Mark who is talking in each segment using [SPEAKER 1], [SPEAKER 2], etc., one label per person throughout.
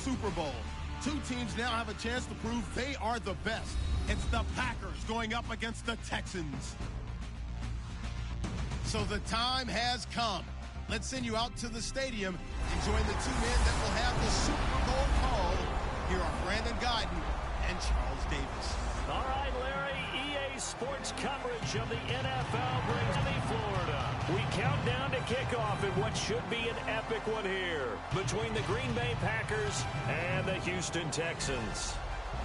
[SPEAKER 1] Super Bowl. Two teams now have a chance to prove they are the best. It's the Packers going up against the Texans. So the time has come. Let's send you out to the stadium and join the two men that will have the Super Bowl call. Here are Brandon Gaudin and Charles Davis.
[SPEAKER 2] All right, Larry, EA Sports coverage of the NFL brings me Florida. We count down to kickoff in what should be an epic one here between the Green Bay Packers and the Houston Texans.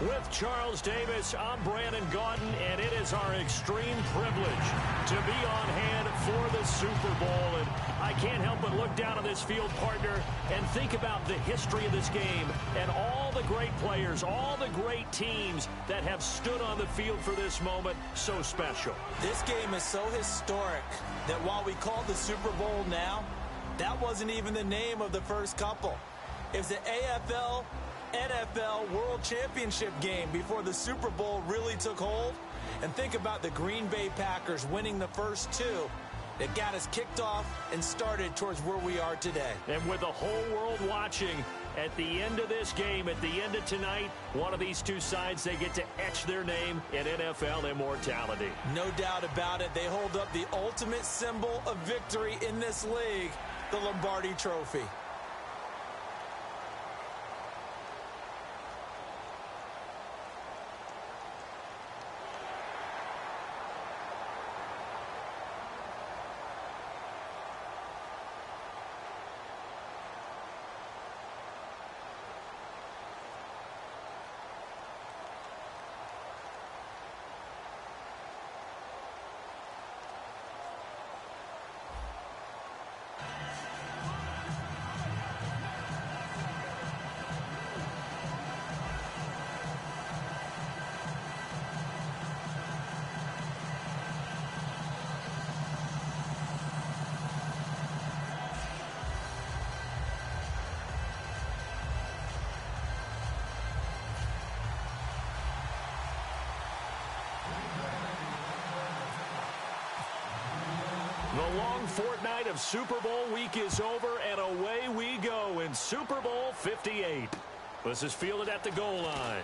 [SPEAKER 2] With Charles Davis, I'm Brandon Gaudin, and it is our extreme privilege to be on hand for the Super Bowl. And I can't help but look down on this field, partner, and think about the history of this game and all the great players, all the great teams that have stood on the field for this moment. So special.
[SPEAKER 3] This game is so historic that while we call the Super Bowl now, that wasn't even the name of the first couple. It was the AFL NFL World Championship game before the Super Bowl really took hold. And think about the Green Bay Packers winning the first two that got us kicked off and started towards where we are today.
[SPEAKER 2] And with the whole world watching, at the end of this game, at the end of tonight, one of these two sides, they get to etch their name in NFL immortality.
[SPEAKER 3] No doubt about it. They hold up the ultimate symbol of victory in this league, the Lombardi Trophy.
[SPEAKER 2] The long fortnight of Super Bowl week is over, and away we go in Super Bowl 58. This is fielded at the goal line.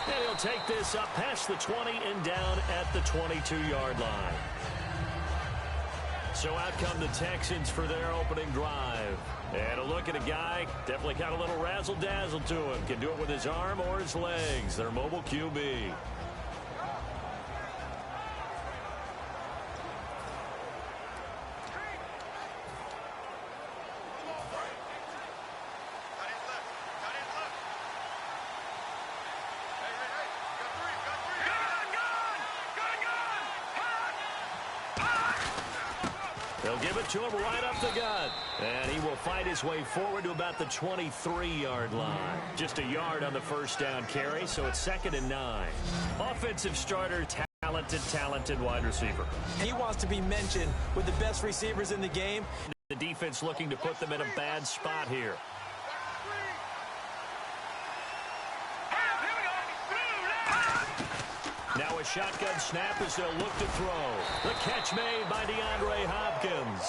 [SPEAKER 2] And he'll take this up past the 20 and down at the 22-yard line. So out come the Texans for their opening drive. And a look at a guy, definitely got a little razzle-dazzle to him. Can do it with his arm or his legs. Their mobile QB. They'll give it to him right up the gut. And he will fight his way forward to about the 23-yard line. Just a yard on the first down carry, so it's 2nd and 9. Offensive starter, talented wide receiver.
[SPEAKER 3] He wants to be mentioned with the best receivers in the game.
[SPEAKER 2] The defense looking to put them in a bad spot here. Now a shotgun snap as they'll look to throw. The catch made by DeAndre Hopkins.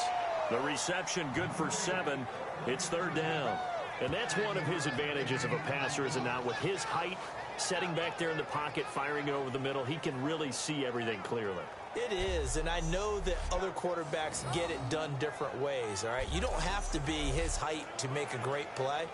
[SPEAKER 2] The reception good for 7. It's 3rd down. And that's one of his advantages of a passer, is it not? With his height, setting back there in the pocket, firing it over the middle, he can really see everything clearly.
[SPEAKER 3] It is, and I know that other quarterbacks get it done different ways, all right? You don't have to be his height to make a great play.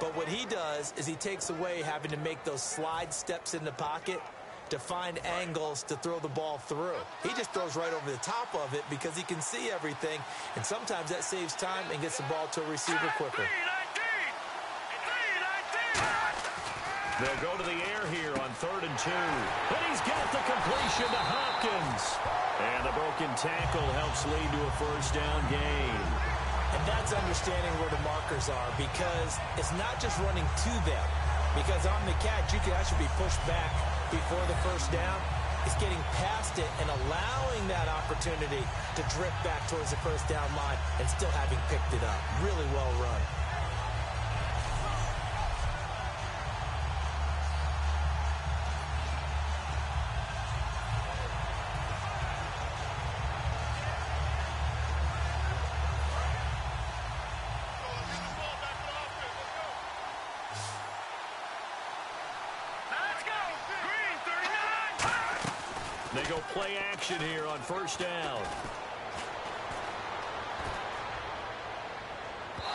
[SPEAKER 3] But what he does is he takes away having to make those slide steps in the pocket to find angles to throw the ball through. He just throws right over the top of it because he can see everything, and sometimes that saves time and gets the ball to a receiver quicker.
[SPEAKER 2] They'll go to the air here on 3rd and 2. And he's got the completion to Hopkins. And the broken tackle helps lead to a first down gain.
[SPEAKER 3] And that's understanding where the markers are, because it's not just running to them. Because on the catch, you can actually be pushed back before the first down. It's getting past it and allowing that opportunity to drift back towards the first down line and still having picked it up. Really well run.
[SPEAKER 2] They go play action here on first down.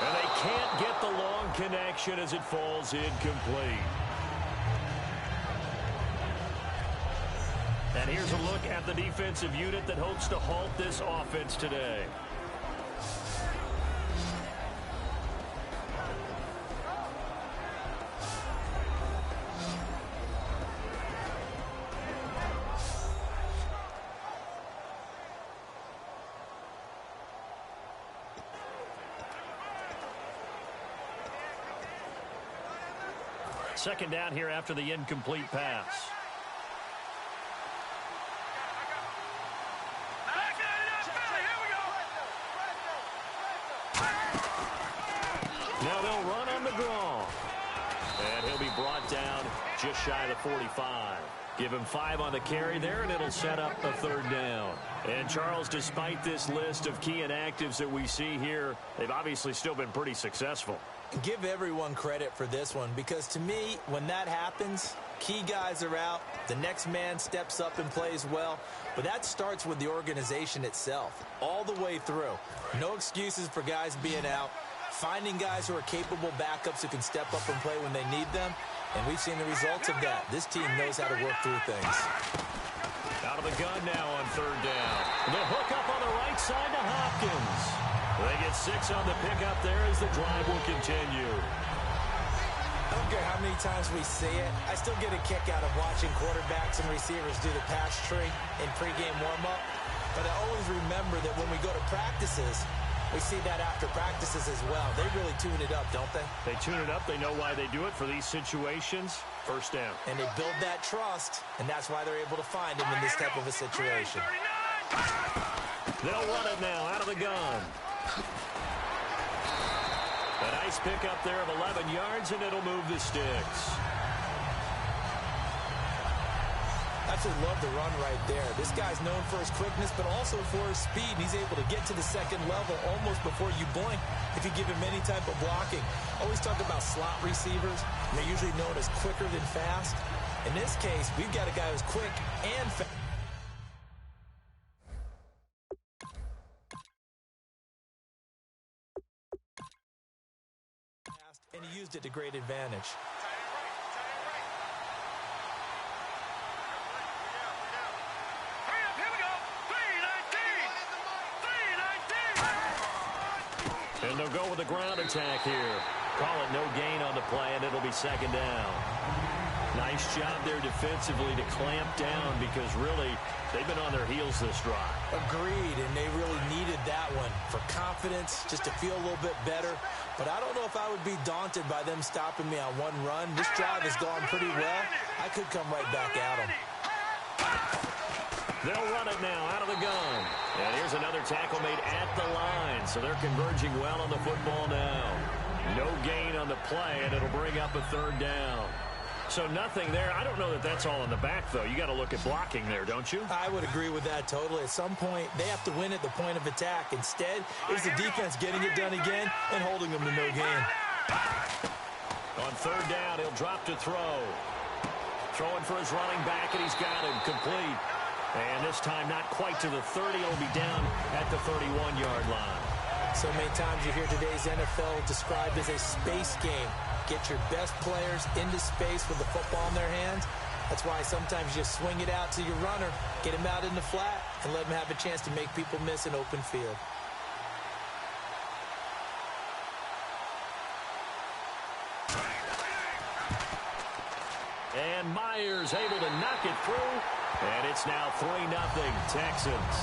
[SPEAKER 2] And they can't get the long connection as it falls incomplete. And here's a look at the defensive unit that hopes to halt this offense today. Second down here after the incomplete pass. Now they'll run on the draw. And he'll be brought down just shy of the 45. Give him 5 on the carry there, and it'll set up a third down. And, Charles, despite this list of key inactives that we see here, they've obviously still been pretty successful.
[SPEAKER 3] Give everyone credit for this one, because to me, when that happens, key guys are out, the next man steps up and plays well, but that starts with the organization itself, all the way through. No excuses for guys being out, finding guys who are capable backups who can step up and play when they need them, and we've seen the results of that. This team knows how to work through things.
[SPEAKER 2] Out of the gun now on third down. The hook up on the right side to Hopkins. They get 6 on the pickup there as the drive will continue.
[SPEAKER 3] I don't care how many times we see it. I still get a kick out of watching quarterbacks and receivers do the pass tree in pregame warm-up. But I always remember that when we go to practices, we see that after practices as well. They really tune it up, don't they?
[SPEAKER 2] They tune it up. They know why they do it for these situations. First down.
[SPEAKER 3] And they build that trust, and that's why they're able to find him in this type of a situation.
[SPEAKER 2] They'll run it now out of the gun. A nice pickup there of 11 yards, and it'll move the sticks.
[SPEAKER 3] I actually love the run right there. This guy's known for his quickness, but also for his speed. He's able to get to the second level almost before you blink if you give him any type of blocking. Always talk about slot receivers. They're usually known as quicker than fast. In this case, we've got a guy who's quick and fast. And he used it to great advantage.
[SPEAKER 2] And they'll go with the ground attack here. Call it no gain on the play, and it'll be second down. Nice job there defensively to clamp down, because really they've been on their heels this drive.
[SPEAKER 3] Agreed, and they really needed that one for confidence, just to feel a little bit better. But I don't know if I would be daunted by them stopping me on one run. This drive has gone pretty well. I could come right back at them.
[SPEAKER 2] They'll run it now out of the gun. And here's another tackle made at the line. So they're converging well on the football now. No gain on the play, and it'll bring up a third down. So nothing there. I don't know that that's all in the back, though. You got to look at blocking there, don't you?
[SPEAKER 3] I would agree with that totally. At some point, they have to win at the point of attack. Instead, it's the defense getting it done again and holding them to no gain.
[SPEAKER 2] On third down, he'll drop to throw. Throwing for his running back, and he's got him complete. And this time, not quite to the 30. He'll be down at the 31-yard line.
[SPEAKER 3] So many times you hear today's NFL described as a space game. Get your best players into space with the football in their hands. That's why sometimes you just swing it out to your runner, get him out in the flat, and let him have a chance to make people miss an open field.
[SPEAKER 2] And Myers able to knock it through. And it's now 3-0 Texans.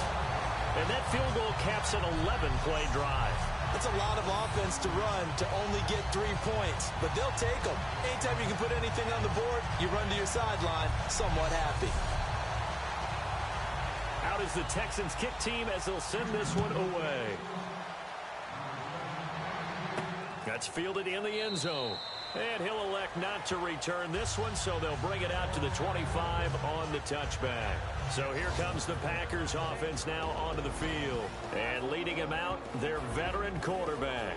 [SPEAKER 2] And that field goal caps an 11-play drive.
[SPEAKER 3] It's a lot of offense to run to only get 3 points, but they'll take them. Anytime you can put anything on the board, you run to your sideline somewhat happy.
[SPEAKER 2] Out is the Texans kick team as they'll send this one away. That's fielded in the end zone. And he'll elect not to return this one, so they'll bring it out to the 25 on the touchback. So here comes the Packers offense now onto the field. And leading him out, their veteran quarterback.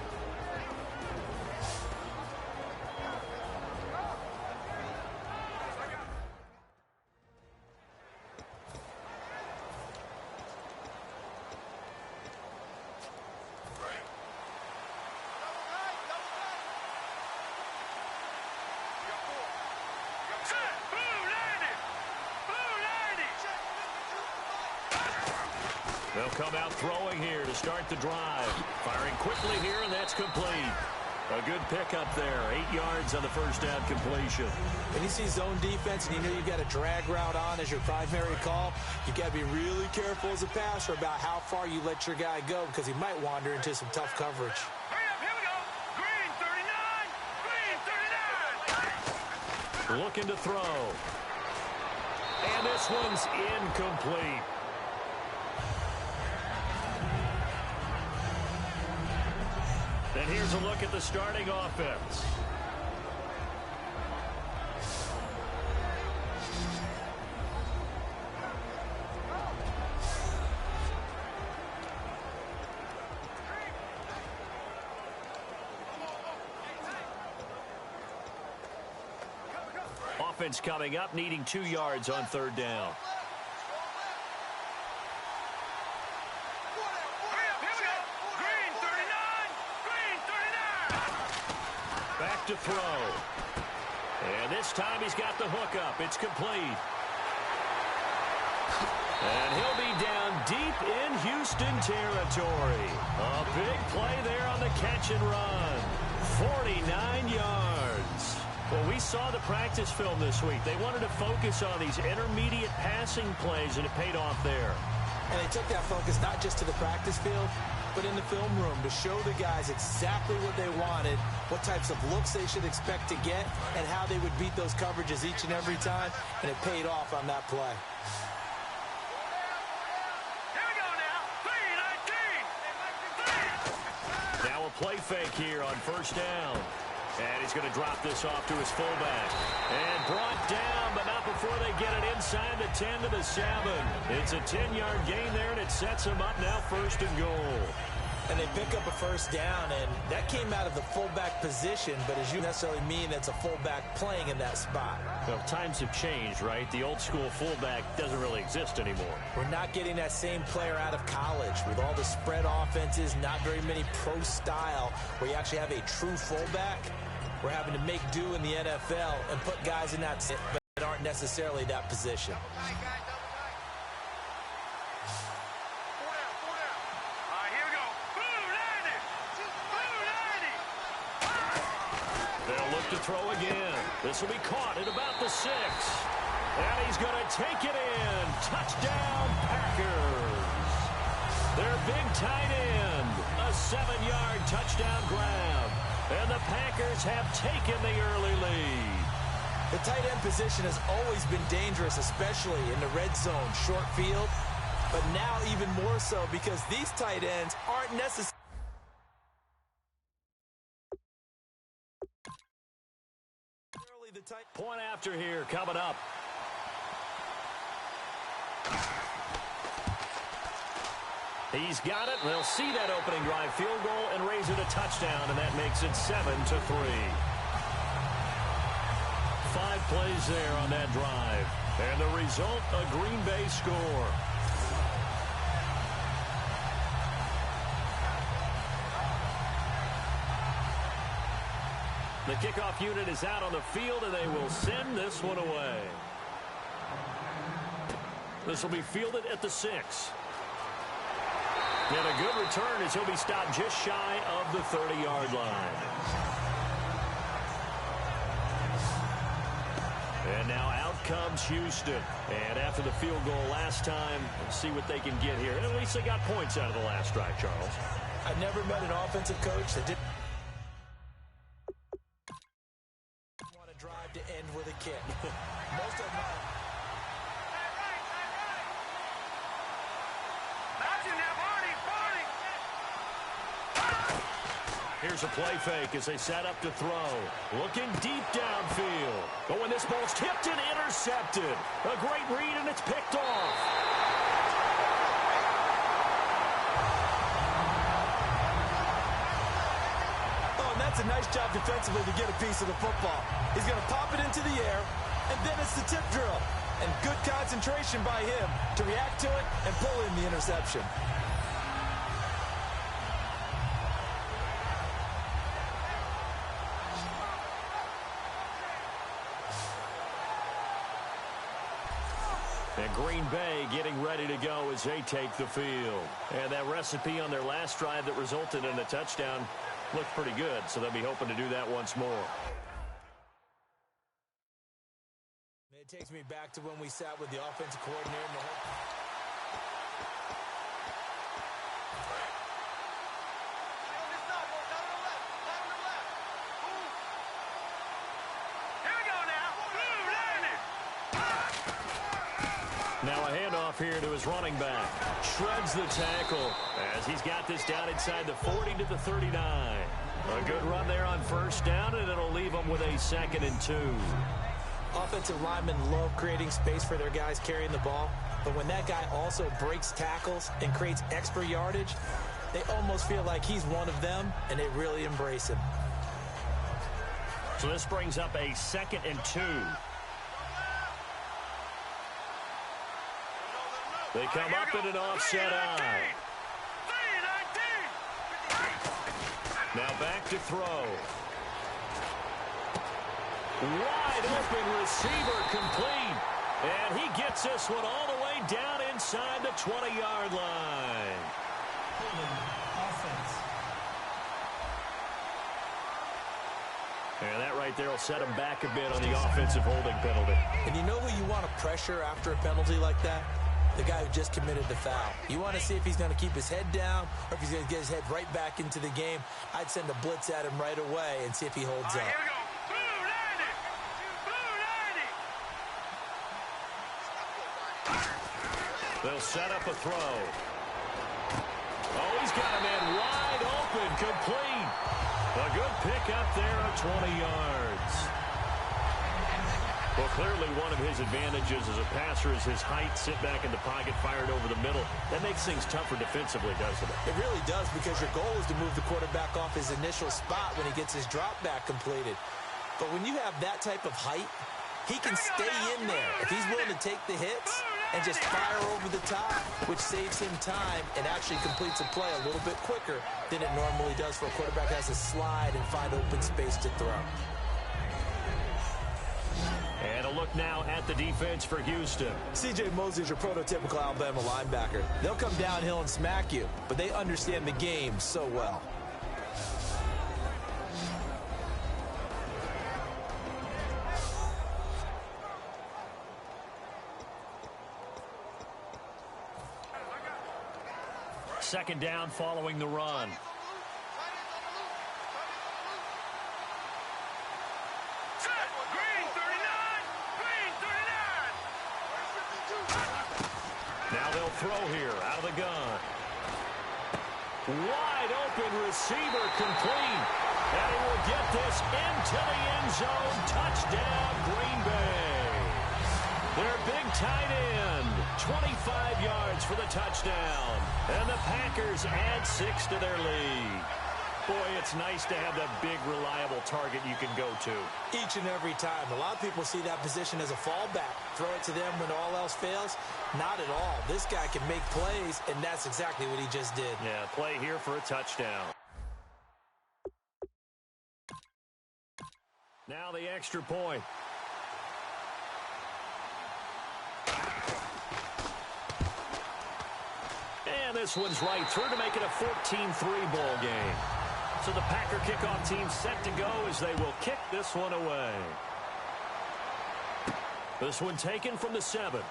[SPEAKER 2] They'll come out throwing here to start the drive. Firing quickly here, and that's complete. A good pickup there. 8 yards on the first down completion.
[SPEAKER 3] When you see zone defense and you know you've got a drag route on as your primary call, you've got to be really careful as a passer about how far you let your guy go because he might wander into some tough coverage.
[SPEAKER 2] Here we go. Green 39. Green 39. Looking to throw. And this one's incomplete. And here's a look at the starting offense. Offense coming up, needing 2 yards on third down. Back to throw. And this time he's got the hook up. It's complete. And he'll be down deep in Houston territory. A big play there on the catch and run. 49 yards. Well, we saw the practice film this week. They wanted to focus on these intermediate passing plays, and it paid off there.
[SPEAKER 3] And they took that focus not just to the practice field, but in the film room to show the guys exactly what they wanted, what types of looks they should expect to get, and how they would beat those coverages each and every time, and it paid off on that play.
[SPEAKER 2] Here we go now. 3-19. Now a play fake here on first down. And he's going to drop this off to his fullback. And brought down, but not before they get it inside the 10 to the 7. It's a 10-yard gain there, and it sets them up now first and goal.
[SPEAKER 3] And they pick up a first down, and that came out of the fullback position, but as you necessarily mean, that's a fullback playing in that spot.
[SPEAKER 2] Well, times have changed, right? The old school fullback doesn't really exist anymore.
[SPEAKER 3] We're not getting that same player out of college with all the spread offenses, not very many pro style, where you actually have a true fullback. We're having to make do in the NFL and put guys in that but aren't necessarily that position.
[SPEAKER 2] They'll look to throw again. This will be caught at about the 6. And he's going to take it in. Touchdown, Packers. Their big tight end. A 7-yard touchdown grab. And the Packers have taken the early lead.
[SPEAKER 3] The tight end position has always been dangerous, especially in the red zone, short field. But now even more so because these tight ends aren't necessarily the tight.
[SPEAKER 2] Point after here coming up. He's got it. They'll see that opening drive field goal and raise it a touchdown, and that makes it 7-3. 5 plays there on that drive. And the result, a Green Bay score. The kickoff unit is out on the field, and they will send this one away. This will be fielded at the 6. And a good return as he'll be stopped just shy of the 30-yard line. And now out comes Houston. And after the field goal last time, let's see what they can get here. And at least they got points out of the last drive, Charles.
[SPEAKER 3] I've never met an offensive coach that didn't want to drive to end with a kick. Most of them.
[SPEAKER 2] Here's a play fake as they set up to throw. Looking deep downfield. But when this ball's tipped and intercepted. A great read, and it's picked off.
[SPEAKER 3] Oh, and that's a nice job defensively to get a piece of the football. He's going to pop it into the air, and then it's the tip drill. And good concentration by him to react to it and pull in the interception.
[SPEAKER 2] And Green Bay getting ready to go as they take the field. And that recipe on their last drive that resulted in a touchdown looked pretty good, so they'll be hoping to do that once more.
[SPEAKER 3] It takes me back to when we sat with the offensive coordinator and the whole...
[SPEAKER 2] Now a handoff here to his running back. Shreds the tackle as he's got this down inside the 40 to the 39. A good run there on first down, and it'll leave them with a 2nd and 2.
[SPEAKER 3] Offensive linemen love creating space for their guys carrying the ball, but when that guy also breaks tackles and creates extra yardage, they almost feel like he's one of them, and they really embrace him.
[SPEAKER 2] So this brings up a 2nd and 2. They come up in an offset eye. Now back to throw. Wide open receiver complete. And he gets this one all the way down inside the 20-yard line. And that right there will set him back a bit on the offensive holding penalty.
[SPEAKER 3] And you know who you want to pressure after a penalty like that? The guy who just committed the foul. You want to see if he's going to keep his head down or if he's going to get his head right back into the game. I'd send a blitz at him right away and see if he holds up.
[SPEAKER 4] Here we go.
[SPEAKER 2] They'll set up a throw. Oh, he's got a man wide open, complete. A good pick up there of 20 yards. Well, clearly one of his advantages as a passer is his height. Sit back in the pocket, fired over the middle. That makes things tougher defensively, doesn't it?
[SPEAKER 3] It really does, because your goal is to move the quarterback off his initial spot when he gets his drop back completed. But when you have that type of height, he can stay in there if he's willing to take the hits and just fire over the top, which saves him time and actually completes a play a little bit quicker than it normally does for a quarterback has to slide and find open space to throw.
[SPEAKER 2] And a look now at the defense for Houston.
[SPEAKER 3] C.J. Mosley's your prototypical Alabama linebacker. They'll come downhill and smack you, but they understand the game so well.
[SPEAKER 2] Second down following the run. Now they'll throw here out of the gun. Wide open receiver complete. And he will get this into the end zone. Touchdown, Green Bay. Their big tight end, 25 yards for the touchdown. And the Packers add 6 to their lead. Boy, it's nice to have that big, reliable target you can go to.
[SPEAKER 3] Each and every time. A lot of people see that position as a fallback. Throw it to them when all else fails. Not at all. This guy can make plays, and that's exactly what he just did.
[SPEAKER 2] Yeah, play here for a touchdown. Now the extra point. And this one's right through to make it a 14-3 ball game. So the Packer kickoff team set to go as they will kick this one away. This one taken from the 7.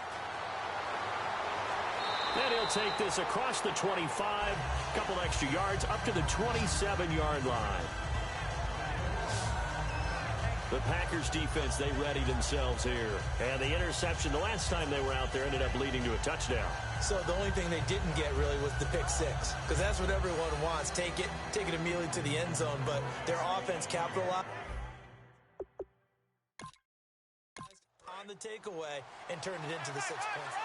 [SPEAKER 2] And he'll take this across the 25, couple extra yards up to the 27-yard line. The Packers defense, they ready themselves here. And the interception the last time they were out there ended up leading to a touchdown.
[SPEAKER 3] So the only thing they didn't get really was the pick 6, because that's what everyone wants. Take it immediately to the end zone, but their offense capitalized on the takeaway and turned it into the 6 points.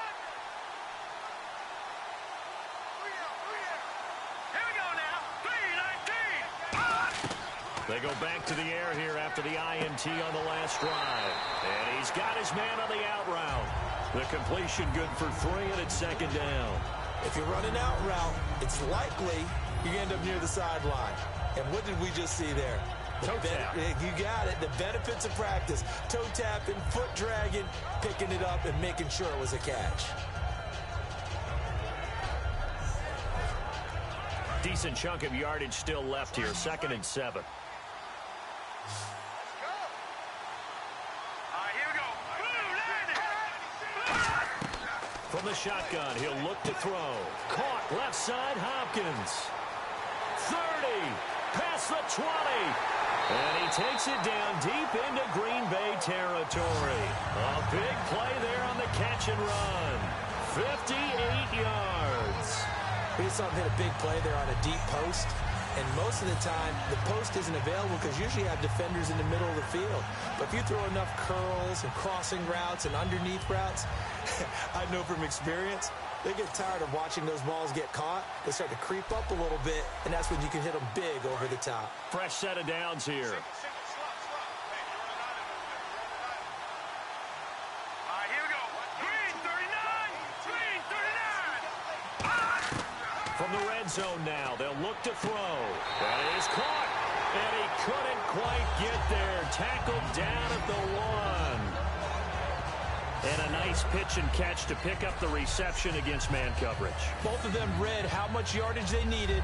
[SPEAKER 2] They go back to the air here after the INT on the last drive. And he's got his man on the out route. The completion good for 3, and it's second down.
[SPEAKER 3] If you run an out route, it's likely you end up near the sideline. And what did we just see there?
[SPEAKER 2] Toe tap.
[SPEAKER 3] You got it. The benefits of practice. Toe tapping, foot dragging, picking it up, and making sure it was a catch.
[SPEAKER 2] Decent chunk of yardage still left here. 2nd and 7. From the shotgun, he'll look to throw. Caught left side, Hopkins. 30, past the 20. And he takes it down deep into Green Bay territory. A big play there on the catch and run. 58 yards.
[SPEAKER 3] We saw him hit a big play there on a deep post. And most of the time, the post isn't available because usually you have defenders in the middle of the field. But if you throw enough curls and crossing routes and underneath routes, I know from experience, they get tired of watching those balls get caught. They start to creep up a little bit, and that's when you can hit them big over the top.
[SPEAKER 2] Fresh set of downs here. From the red zone now, they'll look to throw. That is caught, and he couldn't quite get there. Tackled down at the 1. And a nice pitch and catch to pick up the reception against man coverage.
[SPEAKER 3] Both of them read how much yardage they needed,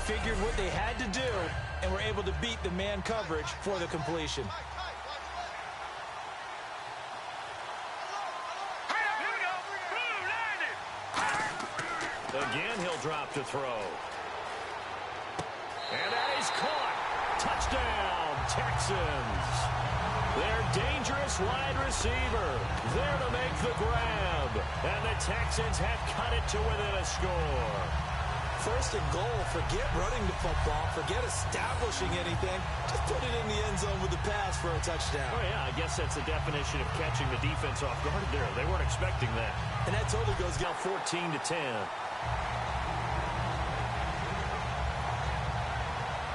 [SPEAKER 3] figured what they had to do, and were able to beat the man coverage for the completion.
[SPEAKER 2] Again, he'll drop to throw. And that is caught. Touchdown, Texans. Their dangerous wide receiver there to make the grab. And the Texans have cut it to within a score.
[SPEAKER 3] 1st and goal. Forget running the football. Forget establishing anything. Just put it in the end zone with the pass for a touchdown.
[SPEAKER 2] Oh, yeah, I guess that's the definition of catching the defense off guard there. They weren't expecting that.
[SPEAKER 3] And that totally goes
[SPEAKER 2] now 14-10.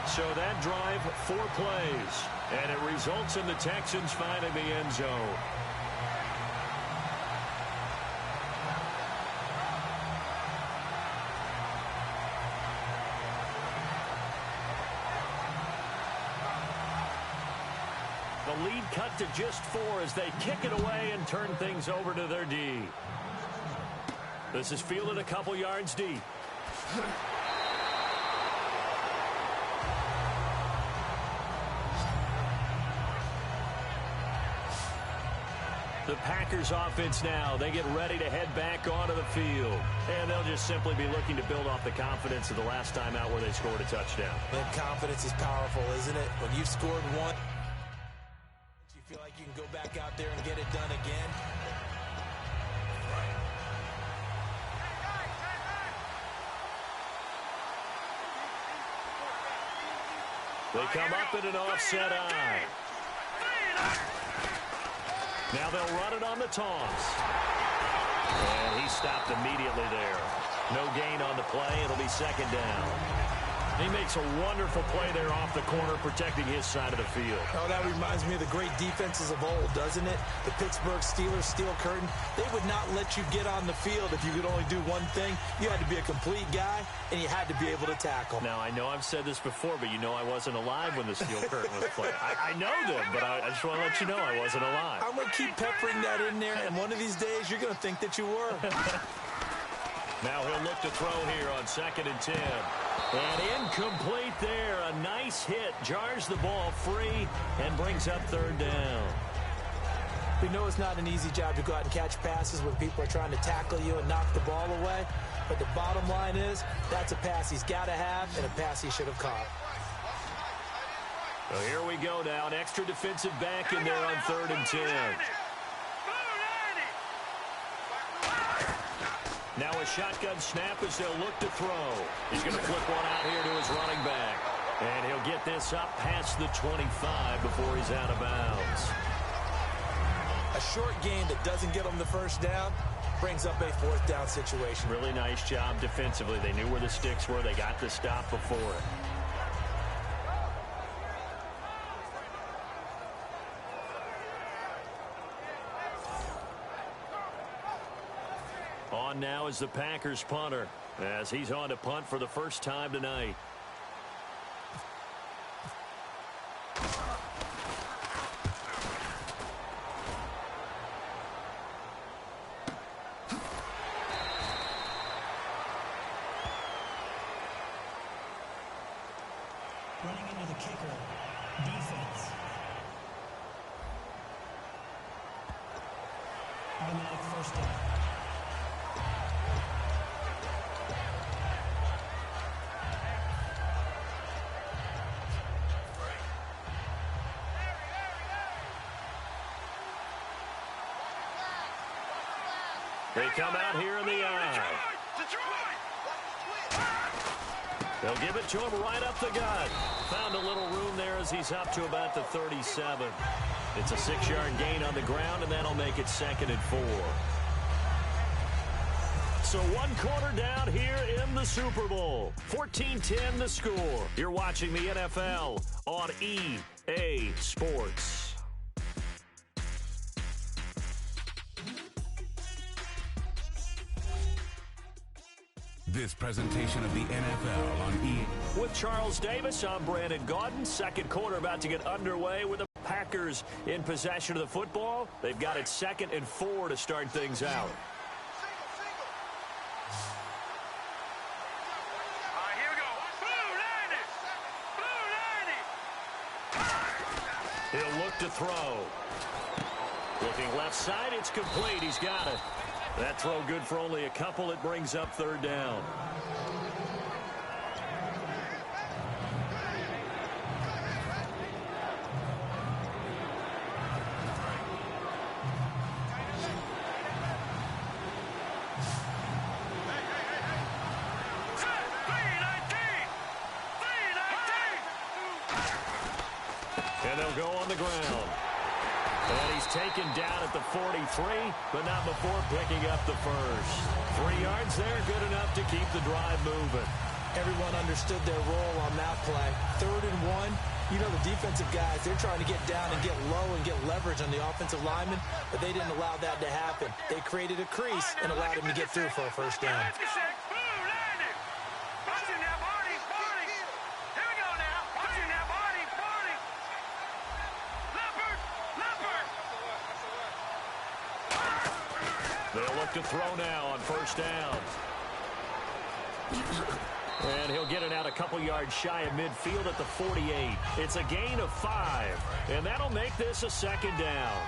[SPEAKER 2] So that drive, 4 plays, and it results in the Texans finding the end zone. The lead cut to just 4 as they kick it away and turn things over to their D. This is fielded a couple yards deep. The Packers offense now, they get ready to head back onto the field. And they'll just simply be looking to build off the confidence of the last time out where they scored a touchdown.
[SPEAKER 3] And confidence is powerful, isn't it? When you've scored one, you feel like you can go back out there and get it done again.
[SPEAKER 2] They come up in an offset eye. Now they'll run it on the toss. And he stopped immediately there. No gain on the play. It'll be 2nd down. He makes a wonderful play there off the corner, protecting his side of the field.
[SPEAKER 3] Oh, that reminds me of the great defenses of old, doesn't it? The Pittsburgh Steelers steel curtain. They would not let you get on the field if you could only do one thing. You had to be a complete guy, and you had to be able to tackle.
[SPEAKER 2] Now, I know I've said this before, but you know I wasn't alive when the steel curtain was played. I know them, but I just want to let you know I wasn't alive.
[SPEAKER 3] I'm going to keep peppering that in there, and one of these days you're going to think that you were.
[SPEAKER 2] Now he'll look to throw here on 2nd and 10. And incomplete there. A nice hit. Jars the ball free and brings up 3rd down.
[SPEAKER 3] We know it's not an easy job to go out and catch passes when people are trying to tackle you and knock the ball away. But the bottom line is that's a pass he's got to have and a pass he should have caught.
[SPEAKER 2] Well, here we go now. An extra defensive back in there on 3rd and 10. Now a shotgun snap as they'll look to throw. He's going to flip one out here to his running back. And he'll get this up past the 25 before he's out of bounds.
[SPEAKER 3] A short game that doesn't get him the 1st down brings up a 4th down situation.
[SPEAKER 2] Really nice job defensively. They knew where the sticks were. They got the stop before it. On now is the Packers punter as he's on to punt for the first time tonight.
[SPEAKER 4] automatic first down.
[SPEAKER 2] They come out here in the eye. They'll give it to him right up the gut. Found a little room there as he's up to about the 37. It's a 6-yard gain on the ground, and that'll make it 2nd and 4. So 1 quarter down here in the Super Bowl. 14-10 the score. You're watching the NFL on EA Sports.
[SPEAKER 5] This presentation of the NFL on EA.
[SPEAKER 2] With Charles Davis, I'm Brandon Gaudin. 2nd quarter about to get underway with the Packers in possession of the football. They've got it 2nd and 4 to start things out.
[SPEAKER 6] Here we go.
[SPEAKER 2] He'll look to throw. Looking left side, it's complete. He's got it. That throw good for only a couple. It brings up 3rd down. And they'll go on the ground. And he's taken down at the 43, but not before picking up the first. 3 yards there, good enough to keep the drive moving.
[SPEAKER 3] Everyone understood their role on that play. 3rd and 1. You know, the defensive guys, they're trying to get down and get low and get leverage on the offensive lineman, but they didn't allow that to happen. They created a crease and allowed him to get through for a first down.
[SPEAKER 2] They'll look to throw now on first down. And he'll get it out a couple yards shy of midfield at the 48. It's a gain of 5, and that'll make this a 2nd down.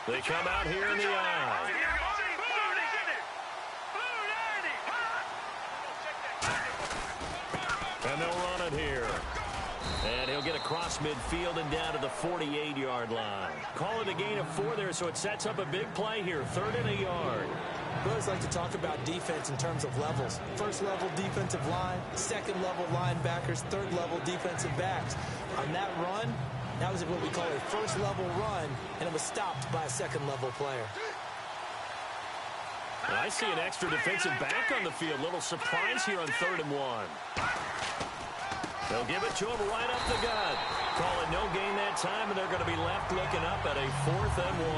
[SPEAKER 2] They come out here in the eye. And they'll run it here. And he'll get across midfield and down to the 48-yard line. Call it a gain of 4 there, so it sets up a big play here. 3rd and a yard.
[SPEAKER 3] We always like to talk about defense in terms of levels. 1st level defensive line, 2nd level linebackers, 3rd level defensive backs. On that run, that was what we call a 1st level run, and it was stopped by a 2nd level player.
[SPEAKER 2] I see an extra defensive back on the field. Little surprise here on 3rd and 1. They'll give it to him right up the gut. Call it no gain that time, and they're going to be left looking up at a 4th and 1.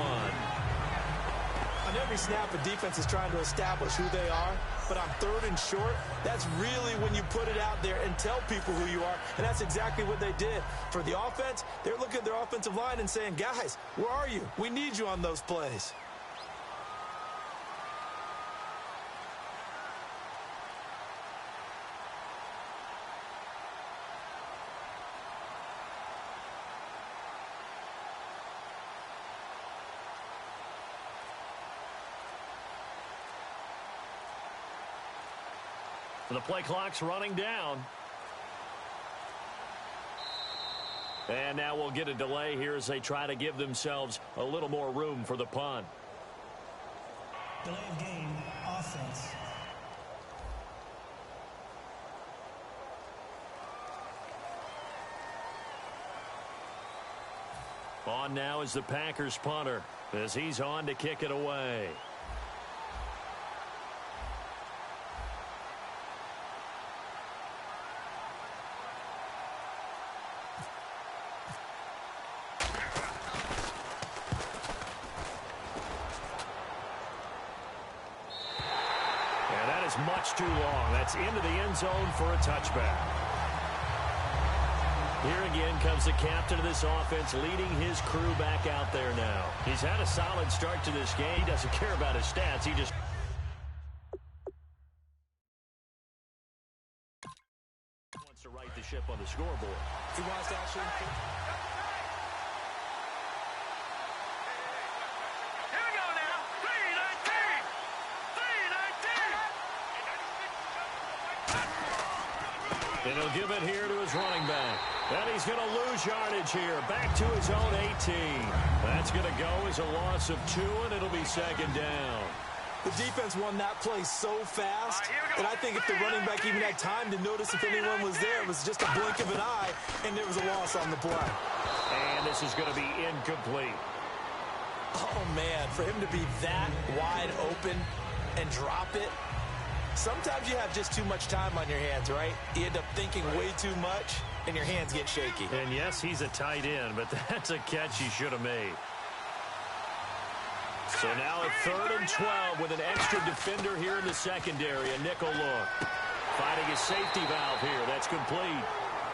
[SPEAKER 3] On every snap, a defense is trying to establish who they are, but on 3rd and short, that's really when you put it out there and tell people who you are, and that's exactly what they did. For the offense, they're looking at their offensive line and saying, guys, where are you? We need you on those plays.
[SPEAKER 2] The play clock's running down. And now we'll get a delay here as they try to give themselves a little more room for the punt.
[SPEAKER 4] Delay of game, offense.
[SPEAKER 2] On now is the Packers punter as he's on to kick it away. Much too long. That's into the end zone for a touchback. Here again comes the captain of this offense leading his crew back out there now. He's had a solid start to this game. He doesn't care about his stats. He just wants to right the ship on the scoreboard.
[SPEAKER 3] He wants to actually...
[SPEAKER 2] And he'll give it here to his running back. And he's going to lose yardage here. Back to his own 18. That's going to go as a loss of 2, and it'll be second down.
[SPEAKER 3] The defense won that play so fast that I think if the running back even had time to notice if anyone was there, it was just a blink of an eye, and there was a loss on the play.
[SPEAKER 2] And this is going to be incomplete.
[SPEAKER 3] Oh, man, for him to be that wide open and drop it, sometimes you have just too much time on your hands, right? You end up thinking way too much, and your hands get shaky.
[SPEAKER 2] And, yes, he's a tight end, but that's a catch he should have made. So now at 3rd and 12 with an extra defender here in the secondary. A nickel look. Finding his safety valve here. That's complete.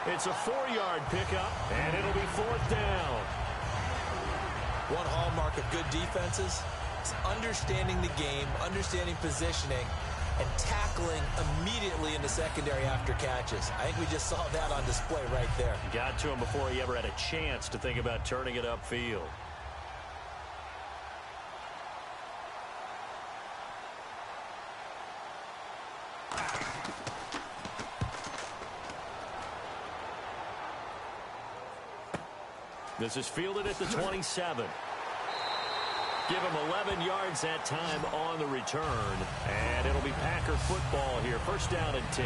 [SPEAKER 2] It's a 4-yard pickup, and it'll be 4th down.
[SPEAKER 3] One hallmark of good defenses is understanding the game, understanding positioning, and tackling immediately in the secondary after catches. I think we just saw that on display right there.
[SPEAKER 2] Got to him before he ever had a chance to think about turning it upfield. This is fielded at the 27. Give him 11 yards that time on the return. And it'll be Packer football here. 1st down and 10.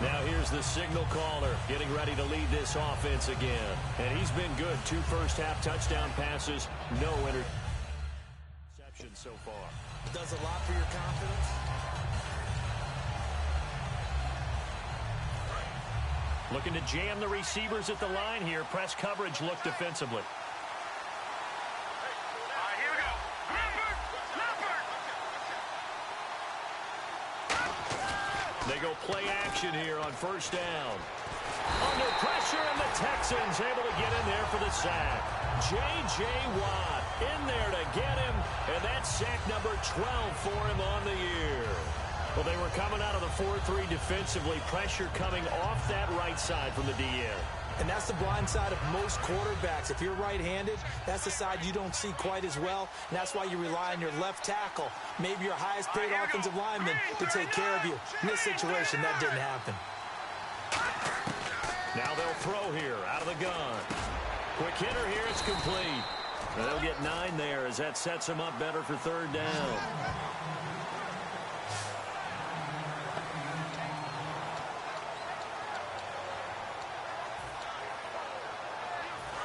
[SPEAKER 2] Now here's the signal caller getting ready to lead this offense again. And he's been good. 2 first-half touchdown passes. No interception so far.
[SPEAKER 3] Does a lot for your confidence.
[SPEAKER 2] Looking to jam the receivers at the line here. Press coverage look defensively.
[SPEAKER 6] Here we go.
[SPEAKER 2] They go play action here on 1st down. Under pressure, and the Texans able to get in there for the sack. J.J. Watt in there to get him, and that's sack number 12 for him on the year. Well, they were coming out of the 4-3 defensively. Pressure coming off that right side from the DN.
[SPEAKER 3] And that's the blind side of most quarterbacks. If you're right-handed, that's the side you don't see quite as well. And that's why you rely on your left tackle, maybe your highest-paid offensive lineman, to take care of you. In this situation, that didn't happen.
[SPEAKER 2] Now they'll throw here out of the gun. Quick hitter here. It's complete. And they'll get 9 there as that sets them up better for 3rd down.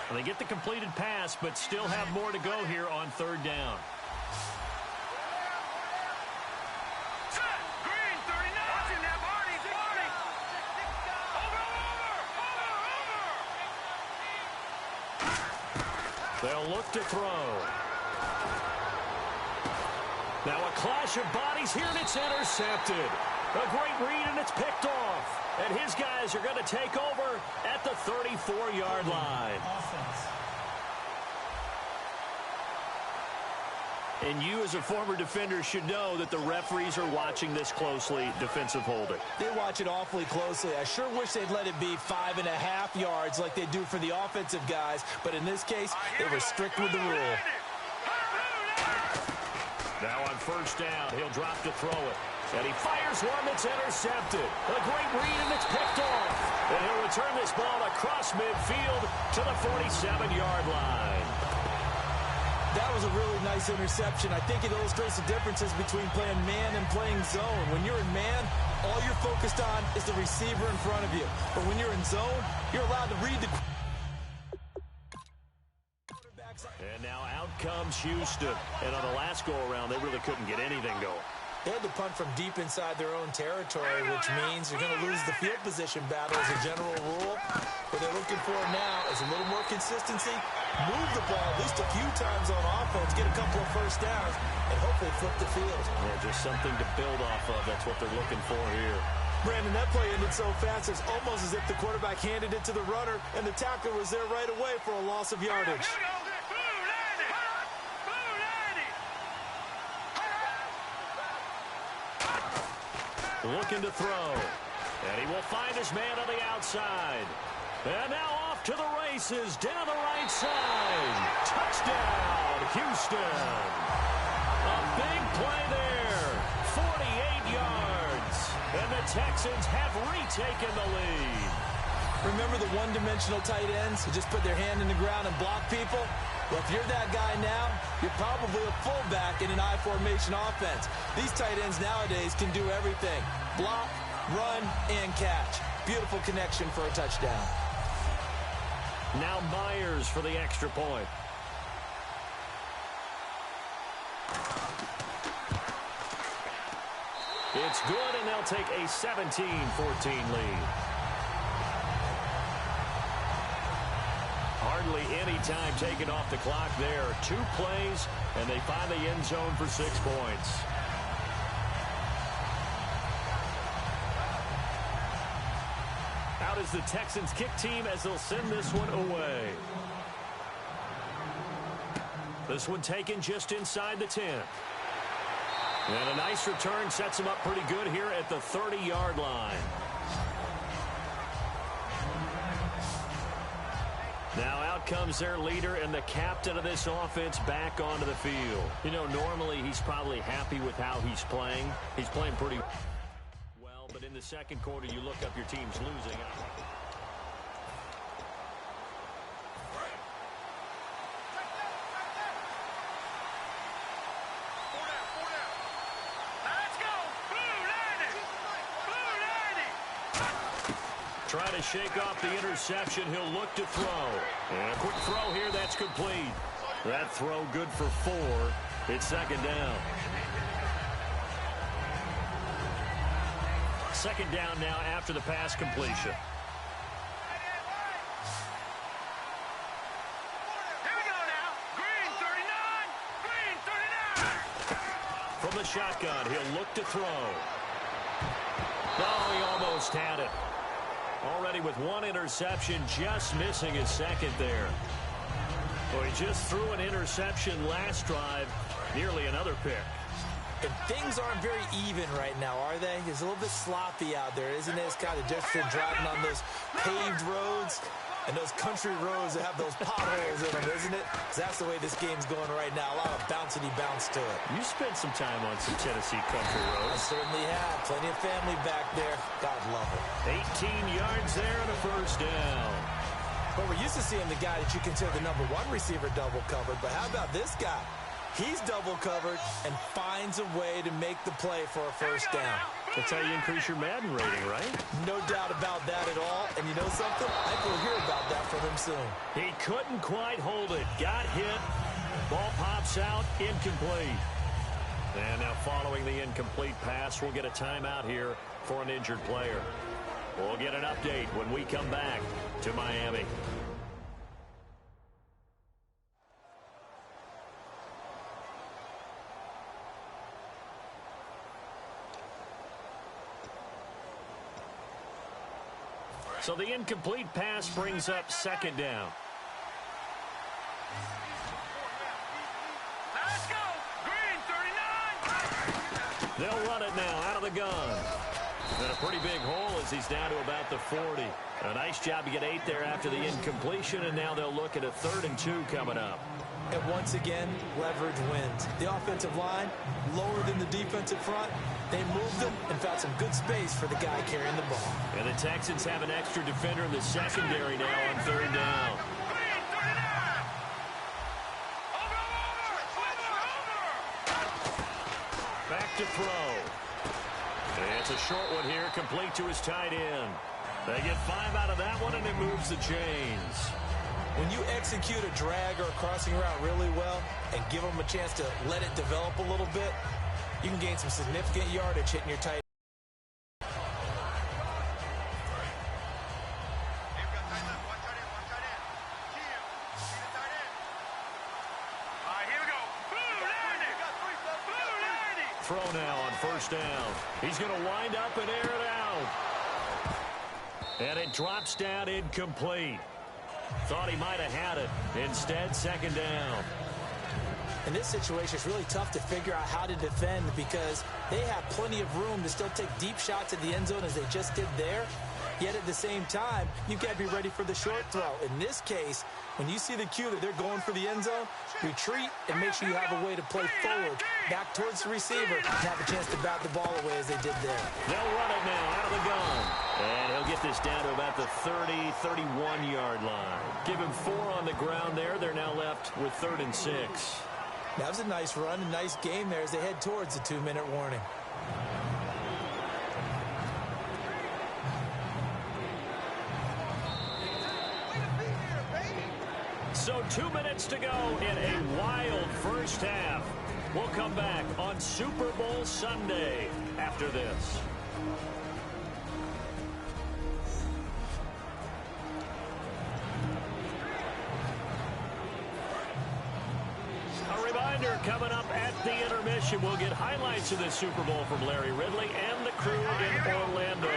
[SPEAKER 2] And they get the completed pass, but still have more to go here on 3rd down.
[SPEAKER 6] Green, 39. Watching that, Marty. Over.
[SPEAKER 2] They'll look to throw. Now a clash of bodies here, and it's intercepted. A great read, and it's picked off. And his guys are going to take over at the 34-yard line.
[SPEAKER 4] Offense.
[SPEAKER 2] And you, as a former defender, should know that the referees are watching this closely, defensive holding.
[SPEAKER 3] They watch it awfully closely. I sure wish they'd let it be 5.5 yards like they do for the offensive guys. But in this case, they were strict with the rule.
[SPEAKER 2] Now on 1st down, he'll drop to throw it. And he fires one that's intercepted. A great read, and it's picked off. And he'll return this ball across midfield to the 47-yard line.
[SPEAKER 3] That was a really nice interception. I think it illustrates the differences between playing man and playing zone. When you're in man, all you're focused on is the receiver in front of you. But when you're in zone, you're allowed to read the quarterbacks.
[SPEAKER 2] And now out comes Houston. And on the last go-around, they really couldn't get anything going.
[SPEAKER 3] They had to punt from deep inside their own territory, which means you're going to lose the field position battle as a general rule. What they're looking for now is a little more consistency, move the ball at least a few times on offense, get a couple of 1st downs, and hopefully flip the field.
[SPEAKER 2] Yeah, just something to build off of. That's what they're looking for here.
[SPEAKER 3] Brandon, that play ended so fast, it's almost as if the quarterback handed it to the runner, and the tackler was there right away for a loss of yardage.
[SPEAKER 2] Looking to throw. And he will find his man on the outside. And now off to the races down the right side. Touchdown, Houston. A big play there 48 yards. And the Texans have retaken the lead.
[SPEAKER 3] Remember the one-dimensional tight ends who just put their hand in the ground and block people? Well, if you're that guy now, you're probably a fullback in an I-formation offense. These tight ends nowadays can do everything. Block, run, and catch. Beautiful connection for a touchdown.
[SPEAKER 2] Now Myers for the extra point. It's good, and they'll take a 17-14 lead. Hardly any time taken off the clock there. 2 plays, and they find the end zone for 6 points. Out is the Texans kick team as they'll send this one away. This one taken just inside the 10. And a nice return sets them up pretty good here at the 30-yard line. Now out comes their leader and the captain of this offense back onto the field. You know, normally he's probably happy with how he's playing. He's playing pretty well, but in the second quarter you look up your team's losing. Trying to shake off the interception. He'll look to throw. And a quick throw here. That's complete. That throw good for 4. It's second down. Second down now after the pass completion.
[SPEAKER 6] Here we go now. Green 39. Green 39.
[SPEAKER 2] From the shotgun, he'll look to throw. Oh, he almost had it. Already with 1 interception, just missing his second there. Well, he just threw an interception last drive, nearly another pick.
[SPEAKER 3] And things aren't very even right now, are they? It's a little bit sloppy out there, isn't it? It's kind of different driving on those paved roads and those country roads that have those potholes in them, isn't it? 'Cause that's the way this game's going right now. A lot of bouncy bounce to it.
[SPEAKER 2] You spent some time on some Tennessee country
[SPEAKER 3] I
[SPEAKER 2] roads.
[SPEAKER 3] certainly have. Plenty of family back there. God love it.
[SPEAKER 2] 18 yards there and a first down.
[SPEAKER 3] But we're used to seeing the guy that you consider the number 1 receiver double covered. But how about this guy? He's double covered and finds a way to make the play for a first down.
[SPEAKER 2] That's how you increase your Madden rating, right?
[SPEAKER 3] No doubt about that at all. And you know something? I think we'll hear about that from him soon.
[SPEAKER 2] He couldn't quite hold it. Got hit. Ball pops out. Incomplete. And now following the incomplete pass, we'll get a timeout here for an injured player. We'll get an update when we come back to Miami. So the incomplete pass brings up second down.
[SPEAKER 6] Let's go. Green 39.
[SPEAKER 2] They'll run it now out of the gun. And a pretty big hole as he's down to about the 40. A nice job to get 8 there after the incompletion, and now they'll look at a 3rd and 2 coming up.
[SPEAKER 3] And once again, leverage wins. The offensive line lower than the defensive front. They moved them and found some good space for the guy carrying the ball.
[SPEAKER 2] And the Texans have an extra defender in the secondary now on 3rd down.
[SPEAKER 6] Green 39. Over.
[SPEAKER 2] Back to throw. And it's a short one here, complete to his tight end. They get 5 out of that one, and it moves the chains.
[SPEAKER 3] When you execute a drag or a crossing route really well and give them a chance to let it develop a little bit, you can gain some significant yardage hitting your tight end.
[SPEAKER 6] Here we go. Blue 90.
[SPEAKER 2] Throw now on first down. He's going to wind up and air it out. And it drops down incomplete. Thought he might have had it. Instead, second down.
[SPEAKER 3] In this situation, it's really tough to figure out how to defend because they have plenty of room to still take deep shots at the end zone as they just did there. Yet at the same time, you've got to be ready for the short throw. In this case, when you see the cue that they're going for the end zone, retreat and make sure you have a way to play forward, back towards the receiver, and have a chance to bat the ball away as they did there.
[SPEAKER 2] They'll run it now out of the gun. And he'll get this down to about the 30, 31-yard line. Give him 4 on the ground there. They're now left with 3rd and 6.
[SPEAKER 3] That was a nice run, a nice game there as they head towards the 2-minute warning.
[SPEAKER 2] So 2 minutes to go in a wild first half. We'll come back on Super Bowl Sunday after this. A reminder coming up at the intermission. We'll get highlights of the Super Bowl from Larry Ridley and the crew in Orlando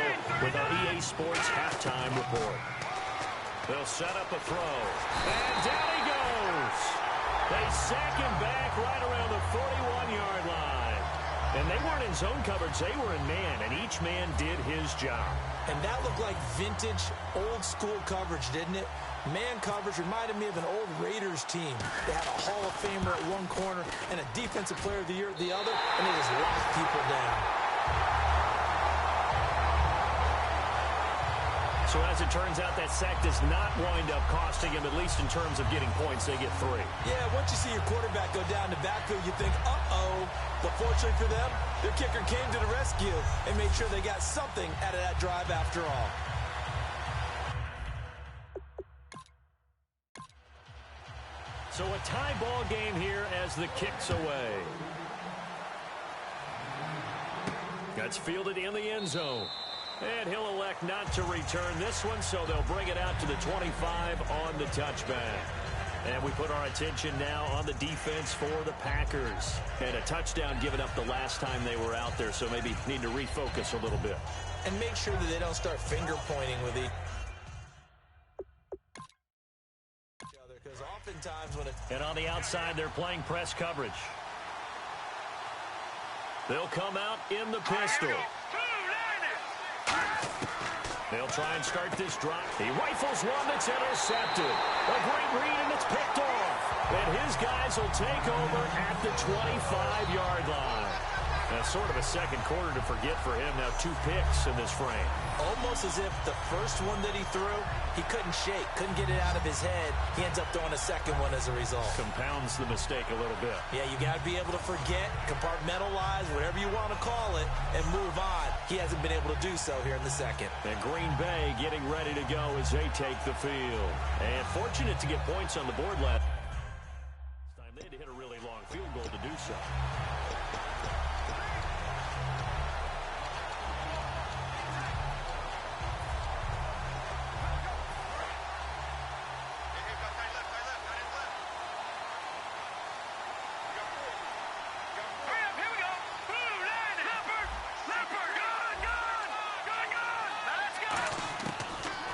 [SPEAKER 2] with our EA Sports halftime report. They'll set up a throw. And down he goes. They sack him back right around the 41-yard line. And they weren't in zone coverage. They were in man, and each man did his job.
[SPEAKER 3] And that looked like vintage, old-school coverage, didn't it? Man coverage reminded me of an old Raiders team. They had a Hall of Famer at one corner and a Defensive Player of the Year at the other, and they just locked people down.
[SPEAKER 2] So as it turns out, that sack does not wind up costing him, at least in terms of getting points. They get 3.
[SPEAKER 3] Yeah, once you see your quarterback go down the backfield, you think, uh-oh. But fortunately for them, their kicker came to the rescue and made sure they got something out of that drive after all.
[SPEAKER 2] So a tie ball game here as the kick's away. That's fielded in the end zone. And he'll elect not to return this one, so they'll bring it out to the 25 on the touchback. And we put our attention now on the defense for the Packers. And a touchdown given up the last time they were out there, so maybe need to refocus a little bit.
[SPEAKER 3] And make sure that they don't start finger-pointing with each other, because oftentimes when it's...
[SPEAKER 2] And on the outside, they're playing press coverage. They'll come out in the pistol. They'll try and start this drive. He rifles one that's intercepted. A great read, and it's picked off. And his guys will take over at the 25-yard line. That's sort of a second quarter to forget for him. Now 2 picks in this frame.
[SPEAKER 3] Almost as if the first one that he threw, he couldn't shake, couldn't get it out of his head. He ends up throwing a second one as a result.
[SPEAKER 2] Compounds the mistake a little bit.
[SPEAKER 3] Yeah, you got to be able to forget, compartmentalize, whatever you want to call it, and move on. He hasn't been able to do so here in the second.
[SPEAKER 2] And Green Bay getting ready to go as they take the field. And fortunate to get points on the board last time. They had to hit a really long field goal to do so.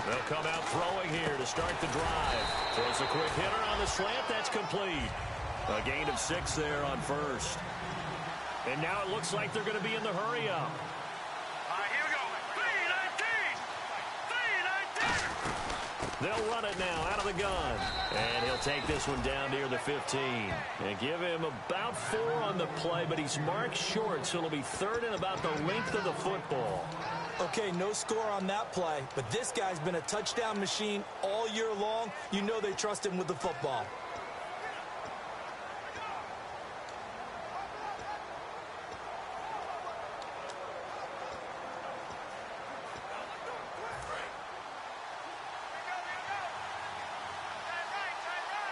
[SPEAKER 2] They'll come out throwing here to start the drive. Throws a quick hitter on the slant. That's complete. A gain of 6 there on first. And now it looks like they're going to be in the hurry-up.
[SPEAKER 6] Here we go. 3-19.
[SPEAKER 2] They'll run it now out of the gun. And he'll take this one down near the 15. And give him about 4 on the play, but he's marked short, so it'll be 3rd and about the length of the football.
[SPEAKER 3] Okay, no score on that play, but this guy's been a touchdown machine all year long. You know they trust him with the football.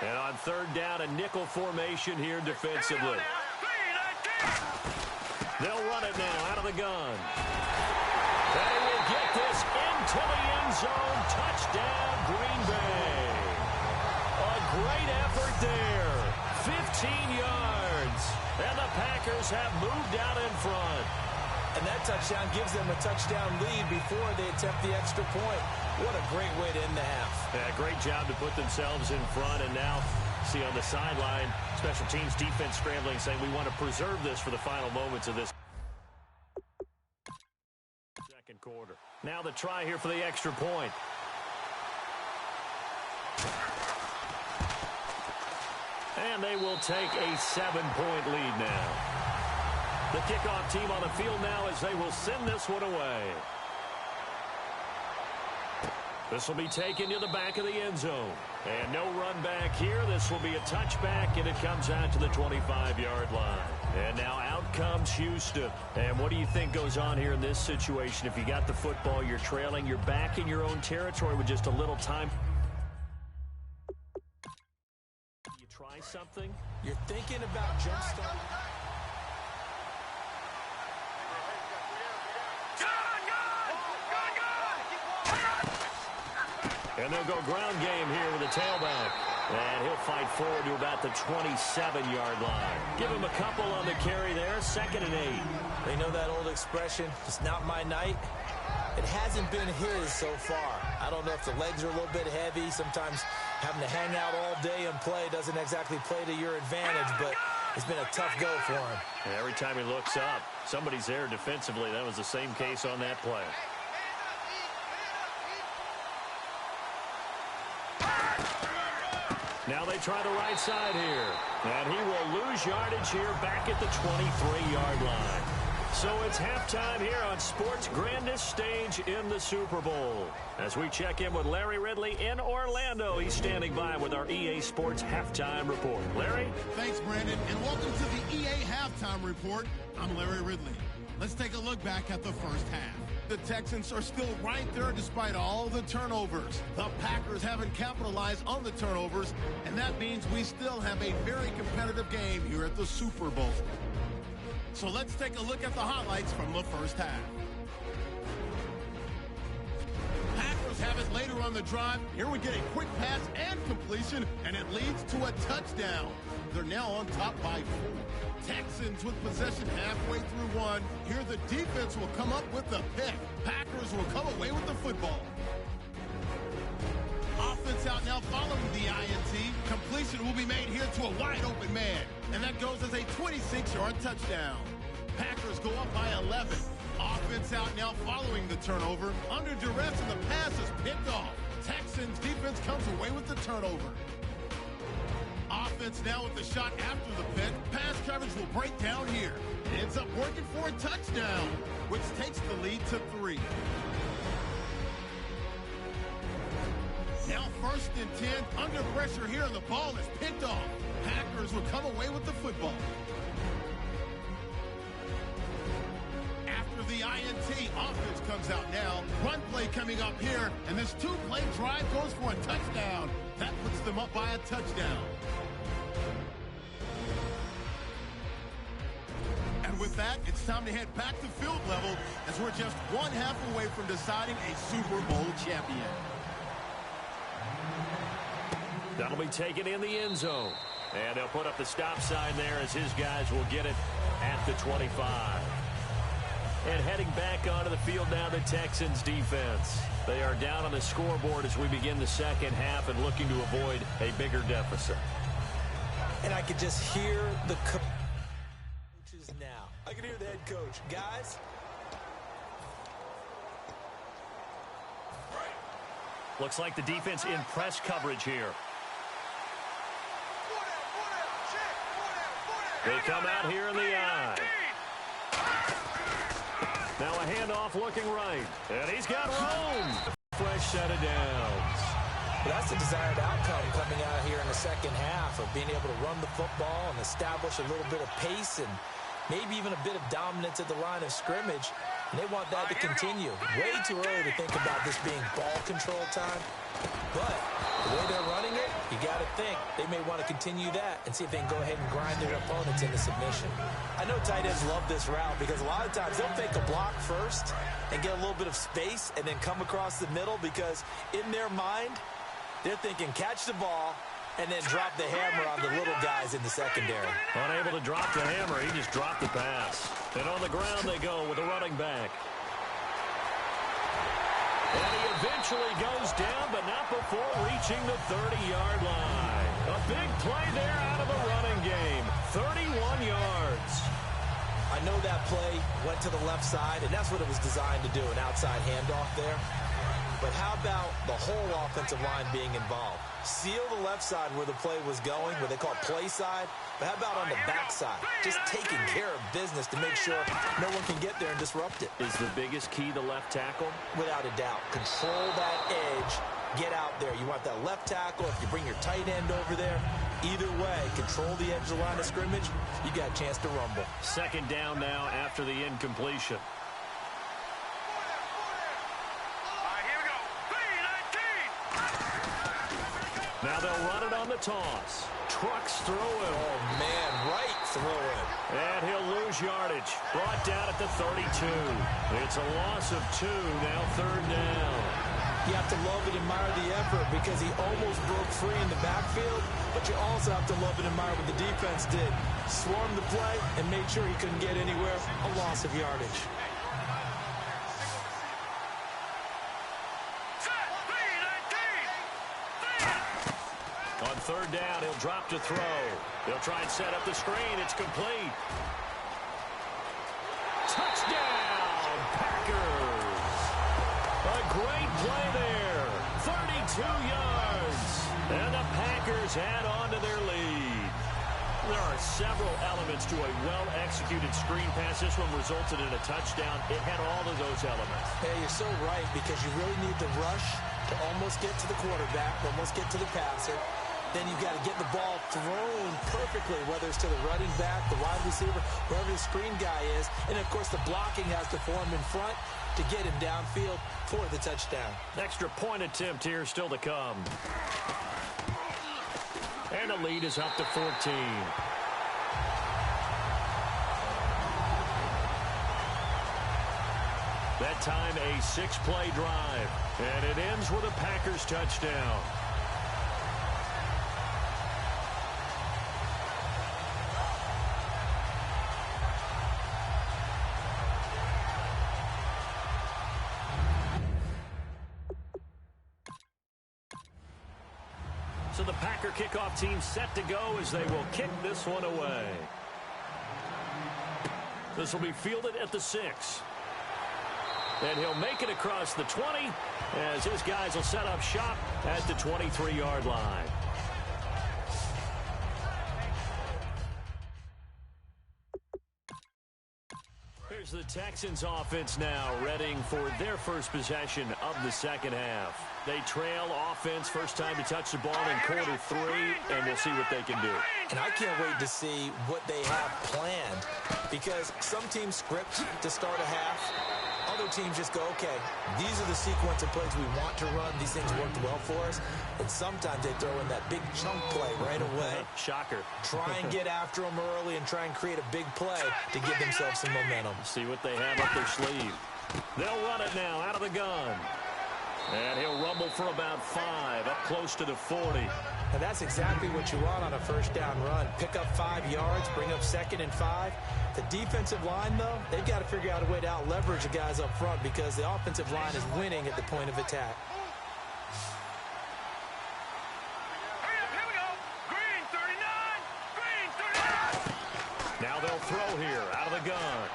[SPEAKER 2] And on 3rd down, a nickel formation here defensively. They'll run it now out of the gun. They will get this into the end zone. Touchdown, Green Bay. A great effort there. 15 yards. And the Packers have moved out in front.
[SPEAKER 3] And that touchdown gives them a touchdown lead before they attempt the extra point. What a great way to end the half.
[SPEAKER 2] Yeah, great job to put themselves in front, and now See on the sideline, special teams defense scrambling, saying we want to preserve this for the final moments of this second quarter. Now the try here for the extra point. And they will take a 7-point lead now. The kickoff team on the field now as they will send this one away. This will be taken to the back of the end zone. And no run back here. This will be a touchback, and it comes out to the 25-yard line. And now out comes Houston. And what do you think goes on here in this situation? If you got the football, you're trailing, you're back in your own territory with just a little time. You try something?
[SPEAKER 3] You're thinking about jump-starting.
[SPEAKER 2] And they'll go ground game here with a tailback. And he'll fight forward to about the 27-yard line. Give him a couple on the carry there, 2nd and 8.
[SPEAKER 3] They know that old expression, it's not my night. It hasn't been his so far. I don't know if the legs are a little bit heavy. Sometimes having to hang out all day and play doesn't exactly play to your advantage, but it's been a tough go for him.
[SPEAKER 2] And every time he looks up, somebody's there defensively. That was the same case on that play. Now they try the right side here. And he will lose yardage here back at the 23-yard line. So it's halftime here on sports' grandest stage in the Super Bowl. As we check in with Larry Ridley in Orlando, he's standing by with our EA Sports Halftime Report. Larry?
[SPEAKER 1] Thanks, Brandon, and welcome to the EA Halftime Report. I'm Larry Ridley. Let's take a look back at the first half. The Texans are still right there despite all the turnovers. The Packers haven't capitalized on the turnovers, and that means we still have a very competitive game here at the Super Bowl. So let's take a look at the highlights from the first half. Packers have it later on the drive. Here we get a quick pass and completion, and it leads to a touchdown. They're now on top by 4. Texans with possession halfway through one. Here the defense will come up with the pick. Packers will come away with the football. Offense out now following the INT. Completion will be made here to a wide open man. And that goes as a 26-yard touchdown. Packers go up by 11. Offense out now following the turnover. Under duress and the pass is picked off. Texans defense comes away with the turnover. Offense now with the shot after the pick. Pass coverage will break down here. It ends up working for a touchdown, which takes the lead to 3. Now 1st and 10, under pressure here, and the ball is picked off. Packers will come away with the football. After the INT, offense comes out now. Run play coming up here, and this 2-play drive goes for a touchdown. That puts them up by a touchdown. And with that, it's time to head back to field level as we're just one half away from deciding a Super Bowl champion.
[SPEAKER 2] That'll be taken in the end zone. And they'll put up the stop sign there as his guys will get it at the 25. And heading back onto the field now, the Texans defense. They are down on the scoreboard as we begin the second half and looking to avoid a bigger deficit.
[SPEAKER 3] And I could just hear the coaches now. I can hear the head coach. Guys.
[SPEAKER 2] Looks like the defense in press coverage here. They come out here in the eye. Now a handoff looking right. And he's got room. Fresh set of downs.
[SPEAKER 3] Well, that's the desired outcome coming out here in the second half of being able to run the football and establish a little bit of pace and maybe even a bit of dominance at the line of scrimmage. And they want that to continue. Way too early to think about this being ball control time. But the way they're running it, you got to think they may want to continue that and see if they can go ahead and grind their opponents into submission. I know tight ends love this route because a lot of times they'll fake a block first and get a little bit of space and then come across the middle because in their mind, they're thinking catch the ball and then drop the hammer on the little guys in the secondary.
[SPEAKER 2] Unable to drop the hammer, he just dropped the pass. And on the ground they go with a running back. And he eventually goes down, but not before reaching the 30-yard line. A big play there out of the running game. 31 yards.
[SPEAKER 3] I know that play went to the left side, and that's what it was designed to do, an outside handoff there. But how about the whole offensive line being involved? Seal the left side where the play was going, where they call play side. But how about on the back side? Just taking care of business to make sure no one can get there and disrupt it.
[SPEAKER 2] Is the biggest key the left tackle?
[SPEAKER 3] Without a doubt. Control that edge. Get out there. You want that left tackle. If you bring your tight end over there, either way, control the edge of the line of scrimmage, you got a chance to rumble.
[SPEAKER 2] Second down now after the incompletion. Now they'll run it on the toss. Trucks through him.
[SPEAKER 3] Oh, man, right through him.
[SPEAKER 2] And he'll lose yardage. Brought down at the 32. It's a loss of 2, now third down.
[SPEAKER 3] You have to love and admire the effort because he almost broke free in the backfield, but you also have to love and admire what the defense did. Swarmed the play and made sure he couldn't get anywhere. A loss of yardage.
[SPEAKER 2] On third down, he'll drop to throw. He'll try and set up the screen. It's complete. Touchdown, Packers. A great play there. 32 yards. And the Packers add on to their lead. There are several elements to a well-executed screen pass. This one resulted in a touchdown. It had all of those elements.
[SPEAKER 3] Hey, you're so right because you really need the rush to almost get to the quarterback, almost get to the passer. Then you've got to get the ball thrown perfectly, whether it's to the running back, the wide receiver, wherever the screen guy is. And, of course, the blocking has to form in front to get him downfield for the touchdown.
[SPEAKER 2] Extra point attempt here still to come. And the lead is up to 14. That time a 6-play drive. And it ends with a Packers touchdown. So the Packer kickoff team set to go as they will kick this one away. This will be fielded at the 6. And he'll make it across the 20 as his guys will set up shop at the 23-yard line. Here's the Texans offense now, readying for their first possession of the second half. They trail offense, first time to touch the ball in quarter 3, and we'll see what they can do.
[SPEAKER 3] And I can't wait to see what they have planned because some teams script to start a half. Other teams just go, okay, these are the sequence of plays we want to run. These things worked well for us. And sometimes they throw in that big chunk play right away.
[SPEAKER 2] Shocker.
[SPEAKER 3] Try and get after them early and try and create a big play to give themselves some momentum.
[SPEAKER 2] See what they have up their sleeve. They'll run it now out of the gun. And he'll rumble for about 5, up close to the 40.
[SPEAKER 3] And that's exactly what you want on a first down run. Pick up 5 yards, bring up 2nd and 5. The defensive line, though, they've got to figure out a way to out-leverage the guys up front because the offensive line is winning at the point of attack.
[SPEAKER 6] Here we go. Green 39. Green 39.
[SPEAKER 2] Now they'll throw here out of the gun.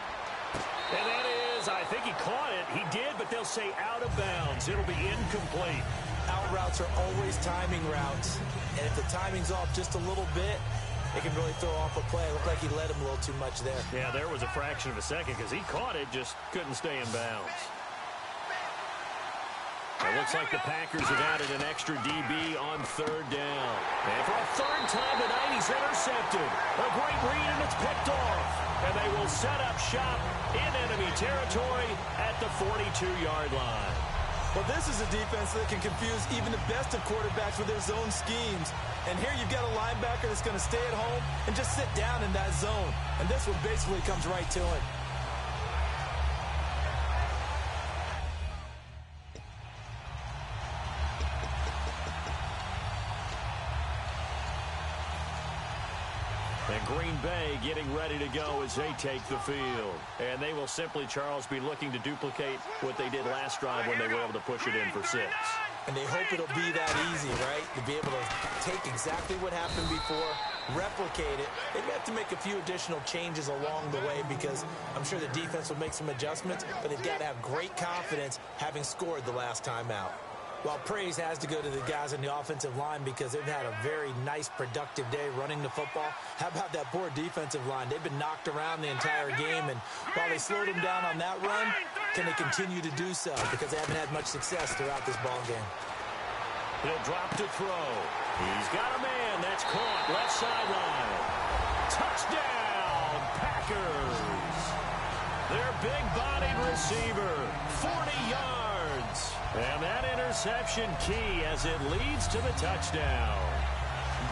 [SPEAKER 2] And that is, I think he caught it. He did, but they'll say out of bounds. It'll be incomplete.
[SPEAKER 3] Out routes are always timing routes. And if the timing's off just a little bit, it can really throw off a play. It looked like he led him a little too much there.
[SPEAKER 2] Yeah, there was a fraction of a second because he caught it, just couldn't stay in bounds. It looks like the Packers have added an extra DB on third down. And for a third time tonight, he's intercepted. A great read, and it's picked off. And they will set up shop in enemy territory at the 42-yard line.
[SPEAKER 3] Well, this is a defense that can confuse even the best of quarterbacks with their zone schemes. And here you've got a linebacker that's going to stay at home and just sit down in that zone. And this one basically comes right to him.
[SPEAKER 2] And Green Bay getting ready to go as they take the field. And they will simply, Charles, be looking to duplicate what they did last drive when they were able to push it in for 6.
[SPEAKER 3] And they hope it'll be that easy, right? To be able to take exactly what happened before, replicate it. They may have to make a few additional changes along the way because I'm sure the defense will make some adjustments, but they've got to have great confidence having scored the last time out. While praise has to go to the guys on the offensive line because they've had a very nice, productive day running the football. How about that poor defensive line? They've been knocked around the entire game, and while they slowed them down on that run, can they continue to do so? Because they haven't had much success throughout this ball game.
[SPEAKER 2] He'll drop to throw. He's got a man. That's caught. Left sideline. Touchdown, Packers. Their big-bodied receiver, 40 yards. And that interception key as it leads to the touchdown.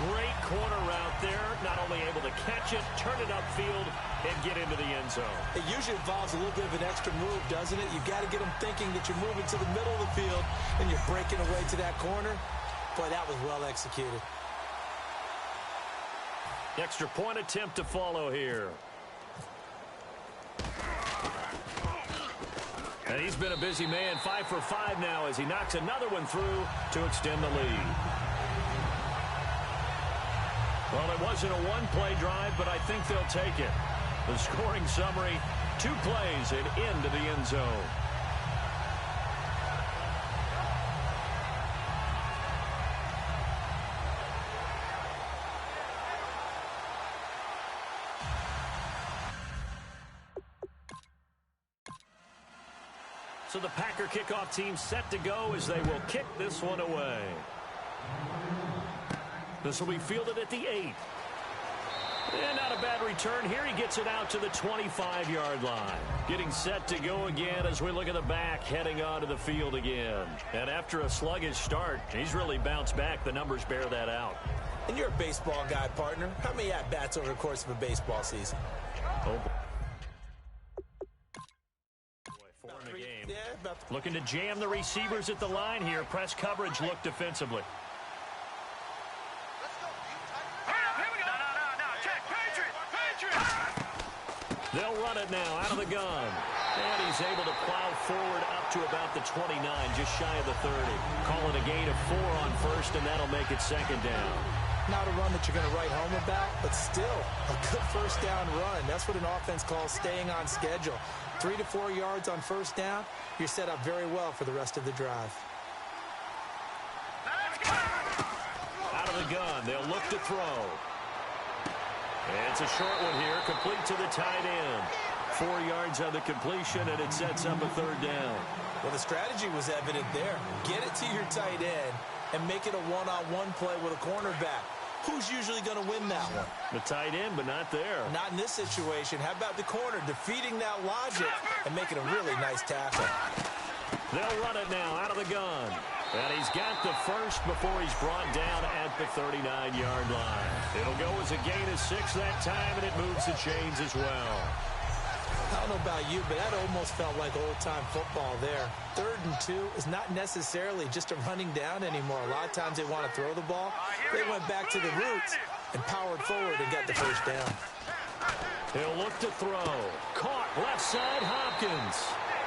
[SPEAKER 2] Great corner route there. Not only able to catch it, turn it upfield, and get into the end zone.
[SPEAKER 3] It usually involves a little bit of an extra move, doesn't it? You've got to get them thinking that you're moving to the middle of the field and you're breaking away to that corner. Boy, that was well executed.
[SPEAKER 2] Extra point attempt to follow here. And he's been a busy man, 5 for 5 now as he knocks another one through to extend the lead. Well, it wasn't a one-play drive, but I think they'll take it. The scoring summary, 2 plays and into the end zone. So the Packer kickoff team set to go as they will kick this one away. This will be fielded at the 8. And not a bad return here. He gets it out to the 25-yard line. Getting set to go again as we look at the back, heading onto the field again. And after a sluggish start, he's really bounced back. The numbers bear that out.
[SPEAKER 3] And you're a baseball guy, partner. How many at-bats over the course of a baseball season?
[SPEAKER 2] Oh, looking to jam the receivers at the line here. Press coverage look defensively. They'll run it now out of the gun. And he's able to plow forward up to about the 29, just shy of the 30. Call it a gain of 4 on first, and that'll make it second down.
[SPEAKER 3] Not a run that you're going to write home about, but still a good first down run. That's what an offense calls staying on schedule. 3 to 4 yards on first down, you're set up very well for the rest of the drive.
[SPEAKER 2] Out of the gun, they'll look to throw. It's a short one here, complete to the tight end. 4 yards on the completion, and it sets up a third down.
[SPEAKER 3] Well, the strategy was evident there. Get it to your tight end and make it a one-on-one play with a cornerback. Who's usually going to win that one?
[SPEAKER 2] The tight end, but not there.
[SPEAKER 3] Not in this situation. How about the corner defeating that logic and making a really nice tackle?
[SPEAKER 2] They'll run it now out of the gun. And he's got the first before he's brought down at the 39-yard line. It'll go as a gain of 6 that time, and it moves the chains as well.
[SPEAKER 3] I don't know about you, but that almost felt like old-time football there. 3rd and 2 is not necessarily just a running down anymore. A lot of times they want to throw the ball. They went back to the roots and powered forward and got the first down.
[SPEAKER 2] He'll look to throw. Caught left side, Hopkins.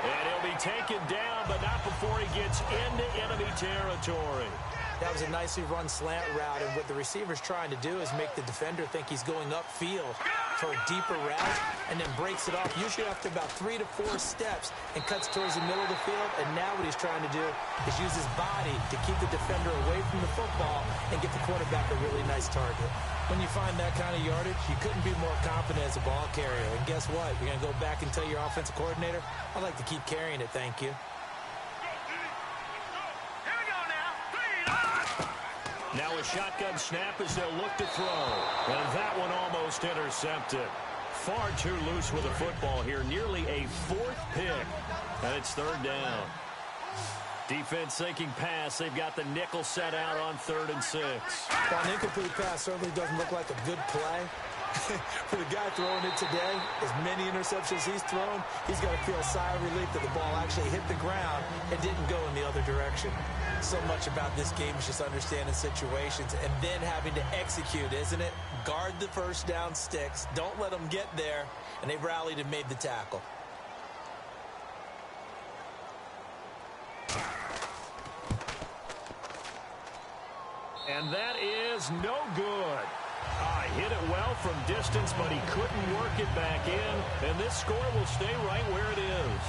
[SPEAKER 2] And he'll be taken down, but not before he gets into enemy territory.
[SPEAKER 3] That was a nicely run slant route, and what the receiver's trying to do is make the defender think he's going upfield for a deeper route, and then breaks it off, usually after about 3 to 4 steps, and cuts towards the middle of the field. And now what he's trying to do is use his body to keep the defender away from the football and get the quarterback a really nice target. When you find that kind of yardage, you couldn't be more confident as a ball carrier. And guess what? You're going to go back and tell your offensive coordinator, I'd like to keep carrying it, thank you.
[SPEAKER 2] Now a shotgun snap as they'll look to throw. And that one almost intercepted. Far too loose with the football here. Nearly a 4th pick. And it's 3rd down. Defense thinking pass. They've got the nickel set out on 3rd and 6.
[SPEAKER 3] Well, an incomplete pass certainly doesn't look like a good play. For the guy throwing it today, as many interceptions he's thrown, he's got to feel a sigh of relief that the ball actually hit the ground and didn't go in the other direction. So much about this game is just understanding situations and then having to execute, isn't it? Guard the first down sticks. Don't let them get there. And they rallied and made the tackle.
[SPEAKER 2] And that is no good. Hit it well from distance, but he couldn't work it back in. And this score will stay right where it is.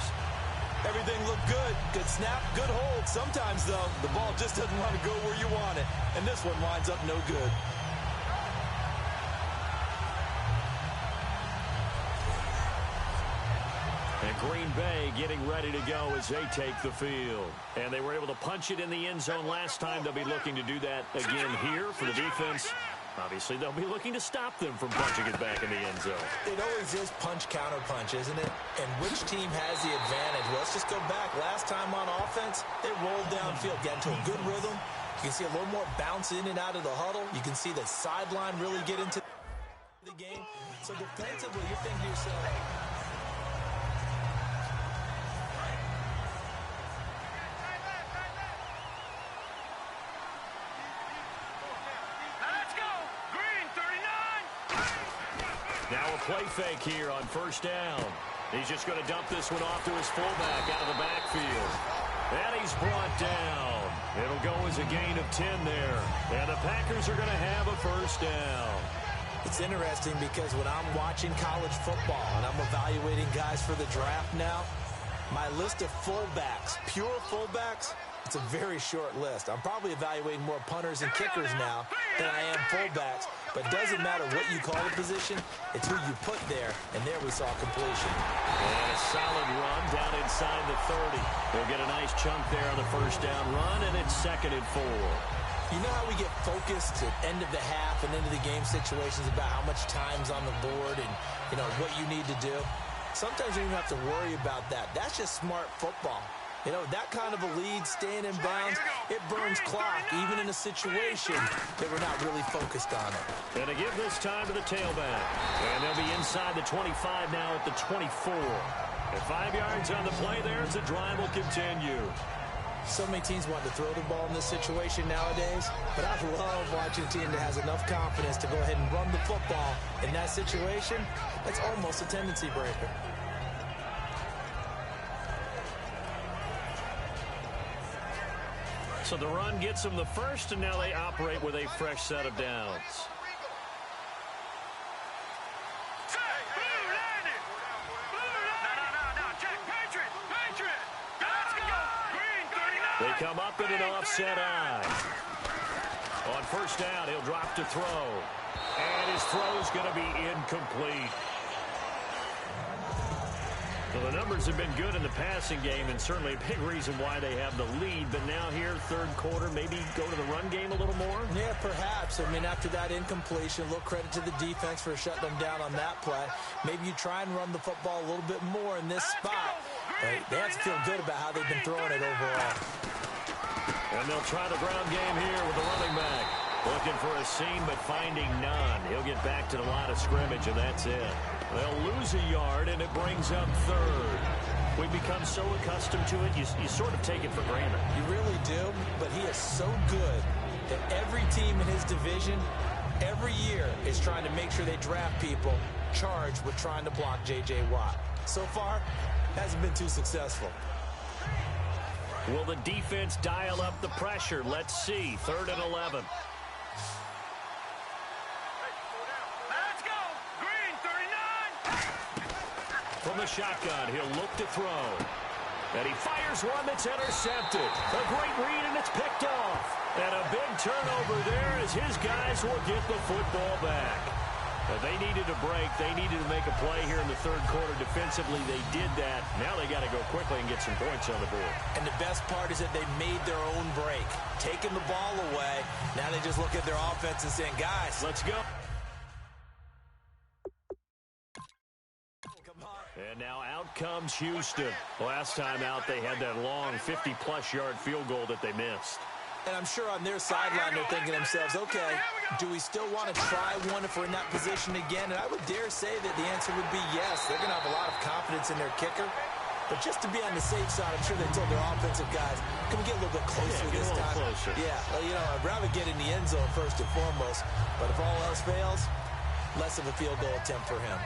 [SPEAKER 3] Everything looked good. Good snap, good hold. Sometimes, though, the ball just doesn't want to go where you want it. And this one winds up no good.
[SPEAKER 2] And Green Bay getting ready to go as they take the field. And they were able to punch it in the end zone last time. They'll be looking to do that again here for the defense. Obviously, they'll be looking to stop them from punching it back in the end zone.
[SPEAKER 3] It always is punch-counter-punch, isn't it? And which team has the advantage? Well, let's just go back. Last time on offense, they rolled downfield, got into a good rhythm. You can see a little more bounce in and out of the huddle. You can see the sideline really get into the game. So defensively, you're thinking to yourself,
[SPEAKER 2] now a play fake here on first down. He's just going to dump this one off to his fullback out of the backfield. And he's brought down. It'll go as a gain of 10 there. And the Packers are going to have a first down.
[SPEAKER 3] it's interesting because when I'm watching college football and I'm evaluating guys for the draft now, my list of fullbacks, pure fullbacks, it's a very short list. I'm probably evaluating more punters and kickers now than I am fullbacks. But it doesn't matter what you call the position, it's who you put there. And there we saw completion.
[SPEAKER 2] And a solid run down inside the 30. They'll get a nice chunk there on the first down run, and it's 2nd and 4.
[SPEAKER 3] You know how we get focused at end of the half and into the game situations about how much time's on the board and, you know, what you need to do? Sometimes you don't even have to worry about that. That's just smart football. You know, that kind of a lead, staying in bounds, it burns clock, even in a situation that we're not really focused on it.
[SPEAKER 2] And to give this time to the tailback. And they'll be inside the 25 now at the 24. And 5 yards on the play there as the drive will continue.
[SPEAKER 3] So many teams want to throw the ball in this situation nowadays, but I love watching a team that has enough confidence to go ahead and run the football in that situation. That's almost a tendency breaker.
[SPEAKER 2] So the run gets them the first, and now they operate with a fresh set of downs. They come up in an offset eye. On first down, he'll drop to throw. And his throw is going to be incomplete. Well, the numbers have been good in the passing game, and certainly a big reason why they have the lead. But now here, third quarter, maybe go to the run game a little more?
[SPEAKER 3] Yeah, perhaps. I mean, after that incompletion, a little credit to the defense for shutting them down on that play. Maybe you try and run the football a little bit more in this spot. But they have to feel good about how they've been throwing it overall.
[SPEAKER 2] And they'll try the ground game here with the running back. Looking for a seam, but finding none. He'll get back to the line of scrimmage, and that's it. They'll lose a yard, and it brings up third. We've become so accustomed to it, you sort of take it for granted.
[SPEAKER 3] You really do, but he is so good that every team in his division, every year, is trying to make sure they draft people charged with trying to block J.J. Watt. So far, hasn't been too successful.
[SPEAKER 2] Will the defense dial up the pressure? Let's see. 3rd and 11. From the shotgun, he'll look to throw. And he fires one that's intercepted. A great read, and it's picked off. And a big turnover there as his guys will get the football back. But they needed a break. They needed to make a play here in the third quarter. Defensively, they did that. Now they got to go quickly and get some points on the board.
[SPEAKER 3] And the best part is that they made their own break. Taking the ball away. Now they just look at their offense and saying, guys,
[SPEAKER 2] let's go. And now out comes Houston. Last time out, they had that long 50-plus yard field goal that they missed.
[SPEAKER 3] And I'm sure on their sideline they're thinking to themselves, okay, do we still want to try one if we're in that position again? And I would dare say that the answer would be yes. They're going to have a lot of confidence in their kicker. But just to be on the safe side, I'm sure they told their offensive guys, can we get a little bit closer this time?
[SPEAKER 2] Closer.
[SPEAKER 3] Yeah, well, you know, I'd rather get in the end zone first and foremost. But if all else fails, less of a field goal attempt for him.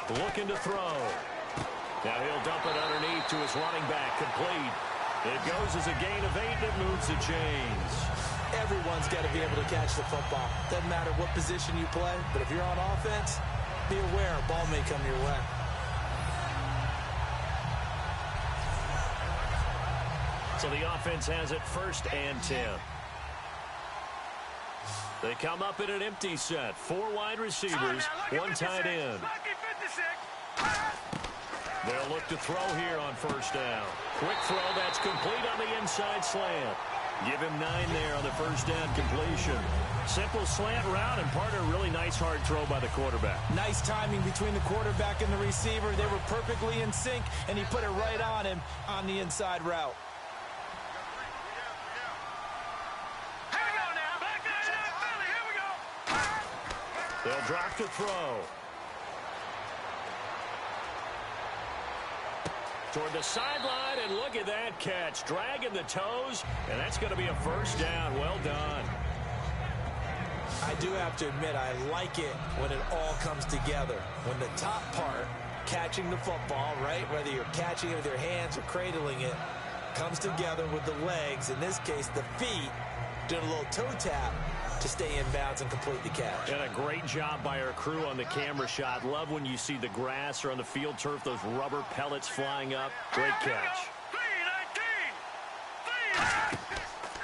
[SPEAKER 2] Looking to throw. Now he'll dump it underneath to his running back, complete. It goes as a gain of 8, and it moves the chains.
[SPEAKER 3] Everyone's got to be able to catch the football. Doesn't matter what position you play, but if you're on offense, be aware a ball may come your way.
[SPEAKER 2] So the offense has it 1st and 10. They come up in an empty set. 4 wide receivers, 1 tight end. They'll look to throw here on 1st down. Quick throw, that's complete on the inside slant. Give him 9 there on the 1st down completion. Simple slant route and part of a really nice hard throw by the quarterback.
[SPEAKER 3] Nice timing between the quarterback and the receiver. They were perfectly in sync, and he put it right on him on the inside route.
[SPEAKER 2] They'll drop to throw. Toward the sideline, and look at that catch. Dragging the toes, and that's going to be a 1st down. Well done.
[SPEAKER 3] I do have to admit, I like it when it all comes together. When the top part, catching the football, right, whether you're catching it with your hands or cradling it, comes together with the legs, in this case the feet, doing a little toe tap to stay in bounds and complete the catch.
[SPEAKER 2] And a great job by our crew on the camera shot. Love when you see the grass or on the field turf, those rubber pellets flying up. Great catch.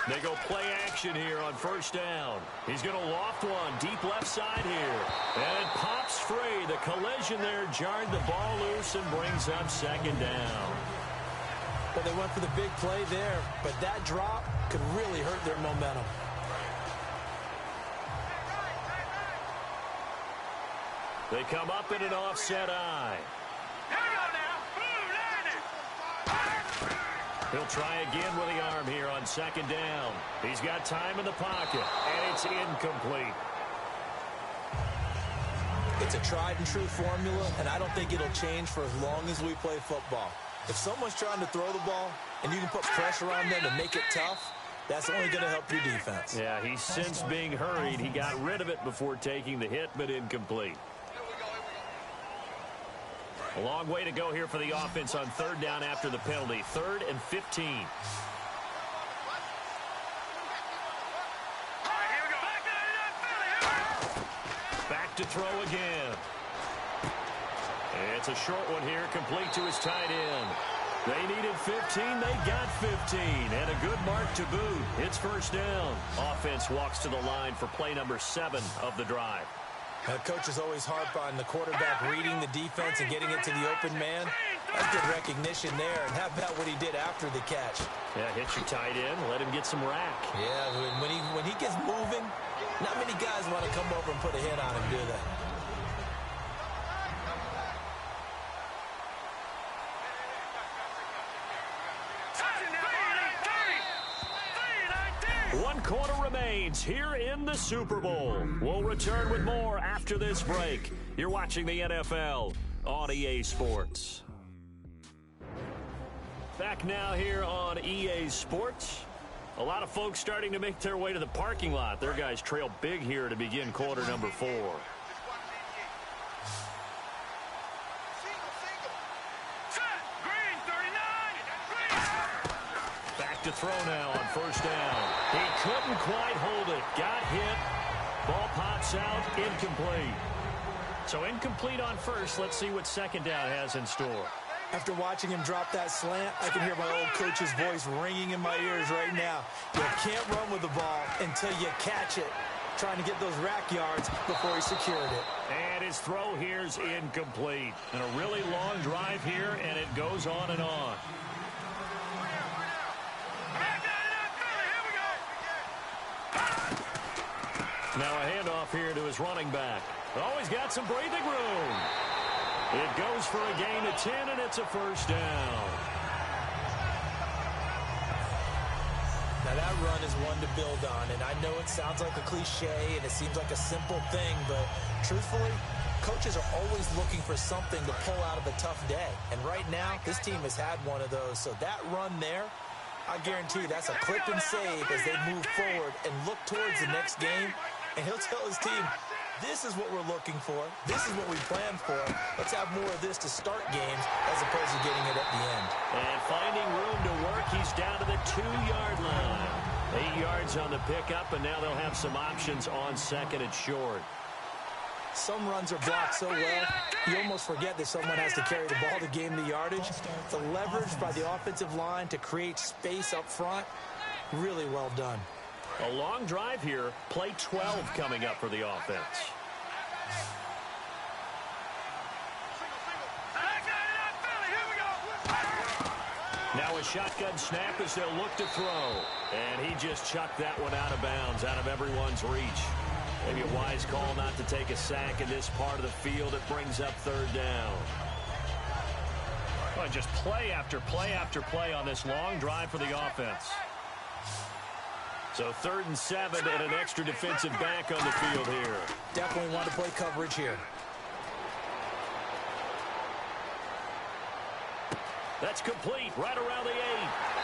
[SPEAKER 2] They go play action here on 1st down. He's going to loft one deep left side here. And it pops free. The collision there jarred the ball loose and brings up 2nd down.
[SPEAKER 3] Well, they went for the big play there, but that drop could really hurt their momentum.
[SPEAKER 2] They come up in an offset eye. He'll try again with the arm here on 2nd down. He's got time in the pocket, and it's incomplete.
[SPEAKER 3] It's a tried-and-true formula, and I don't think it'll change for as long as we play football. If someone's trying to throw the ball, and you can put pressure on them and make it tough, that's only going to help your defense.
[SPEAKER 2] Yeah, he's since being hurried. He got rid of it before taking the hit, but incomplete. A long way to go here for the offense on 3rd down after the penalty. 3rd and 15. Back to throw again. It's a short one here, complete to his tight end. They needed 15, they got 15, and a good mark to boot. It's 1st down. Offense walks to the line for play number 7 of the drive.
[SPEAKER 3] Coaches always harp on the quarterback reading the defense and getting it to the open man. That's good recognition there. And how about what he did after the catch?
[SPEAKER 2] Yeah, hit your tight end, let him get some rack.
[SPEAKER 3] Yeah, when he gets moving, not many guys want to come over and put a hit on him, do they?
[SPEAKER 2] One quarter remains here in the Super Bowl. We'll return with more after this break. You're watching the NFL on EA Sports. Back now here on EA Sports. A lot of folks starting to make their way to the parking lot. Their guys trail big here to begin quarter number 4. To throw now on 1st down. He couldn't quite hold it. Got hit. Ball pops out. Incomplete. So incomplete on 1st. Let's see what 2nd down has in store.
[SPEAKER 3] After watching him drop that slant, I can hear my old coach's voice ringing in my ears right now. You can't run with the ball until you catch it. Trying to get those rack yards before he secured it.
[SPEAKER 2] And his throw here's incomplete. And a really long drive here, and it goes on and on. Now a handoff here to his running back. Always got some breathing room. It goes for a gain of 10, and it's a 1st down.
[SPEAKER 3] Now that run is one to build on, and I know it sounds like a cliche, and it seems like a simple thing, but truthfully, coaches are always looking for something to pull out of a tough day. And right now, this team has had one of those, so that run there, I guarantee that's a clip and save as they move forward and look towards the next game. And he'll tell his team, This is what we're looking for. This is what we planned for. Let's have more of this to start games as opposed to getting it at the end.
[SPEAKER 2] And finding room to work, he's down to the 2-yard line. 8 yards on the pickup, and now they'll have some options on second and short.
[SPEAKER 3] Some runs are blocked so well, you almost forget that someone has to carry the ball to gain the yardage. The leverage by the offensive line to create space up front, really well done.
[SPEAKER 2] A long drive here. Play 12 coming up for the offense. Now a shotgun snap as they'll look to throw. And he just chucked that one out of bounds, out of everyone's reach. Maybe a wise call not to take a sack in this part of the field. It brings up third down. Oh, just play after play after play on this long drive for the offense. So 3rd and 7 and an extra defensive back on the field here.
[SPEAKER 3] Definitely want to play coverage here.
[SPEAKER 2] That's complete right around the 8.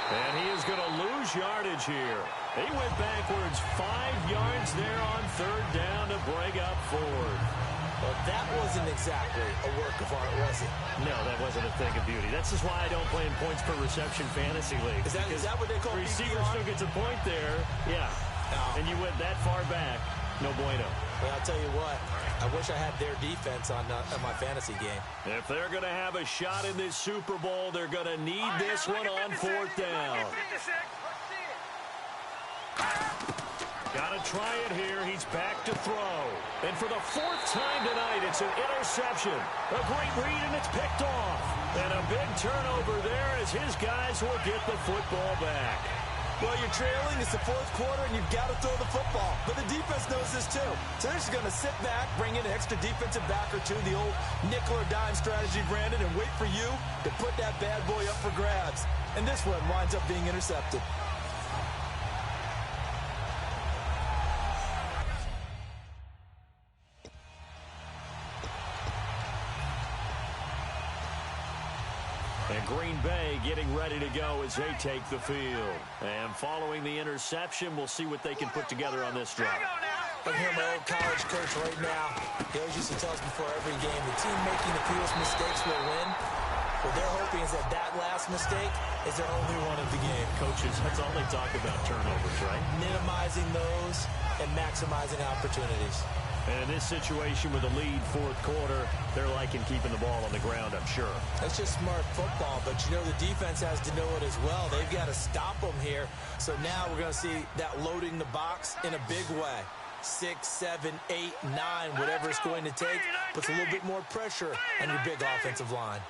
[SPEAKER 2] And he is going to lose yardage here. He went backwards 5 yards there on 3rd down to bring up 4th.
[SPEAKER 3] Well, that wasn't exactly a work of art, was it?
[SPEAKER 2] No, that wasn't a thing of beauty. That's just why I don't play in points per reception fantasy league.
[SPEAKER 3] Is that what they call
[SPEAKER 2] receiver
[SPEAKER 3] PPR?
[SPEAKER 2] still gets a point there. Yeah.
[SPEAKER 3] No.
[SPEAKER 2] And you went that far back. No bueno.
[SPEAKER 3] Well, I'll tell you what. I wish I had their defense on my fantasy game.
[SPEAKER 2] If they're going to have a shot in this Super Bowl, they're going to need this one on 4th down. Got to try it here. He's back to throw. And for the 4th time tonight, it's an interception. A great read, and it's picked off. And a big turnover there as his guys will get the football back.
[SPEAKER 3] Well, you're trailing. It's the 4th quarter, and you've got to throw the football. But the defense knows this, too. So they're just going to sit back, bring in an extra defensive back or two, the old nickel or dime strategy, Brandon, and wait for you to put that bad boy up for grabs. And this one winds up being intercepted.
[SPEAKER 2] And Green Bay getting ready to go as they take the field. And following the interception, we'll see what they can put together on this drive.
[SPEAKER 3] I hear my old college coach right now. He always used to tell us before every game, the team making the fewest mistakes will win. What they're hoping is that last mistake is their only one of the game.
[SPEAKER 2] Coaches, that's all they talk about, turnovers, right?
[SPEAKER 3] Minimizing those and maximizing opportunities.
[SPEAKER 2] And in this situation with a lead 4th quarter, they're liking keeping the ball on the ground, I'm sure.
[SPEAKER 3] That's just smart football, but you know the defense has to know it as well. They've got to stop them here. So now we're going to see that loading the box in a big way. 6, 7, 8, 9, whatever it's going to take, puts a little bit more pressure on your big offensive line.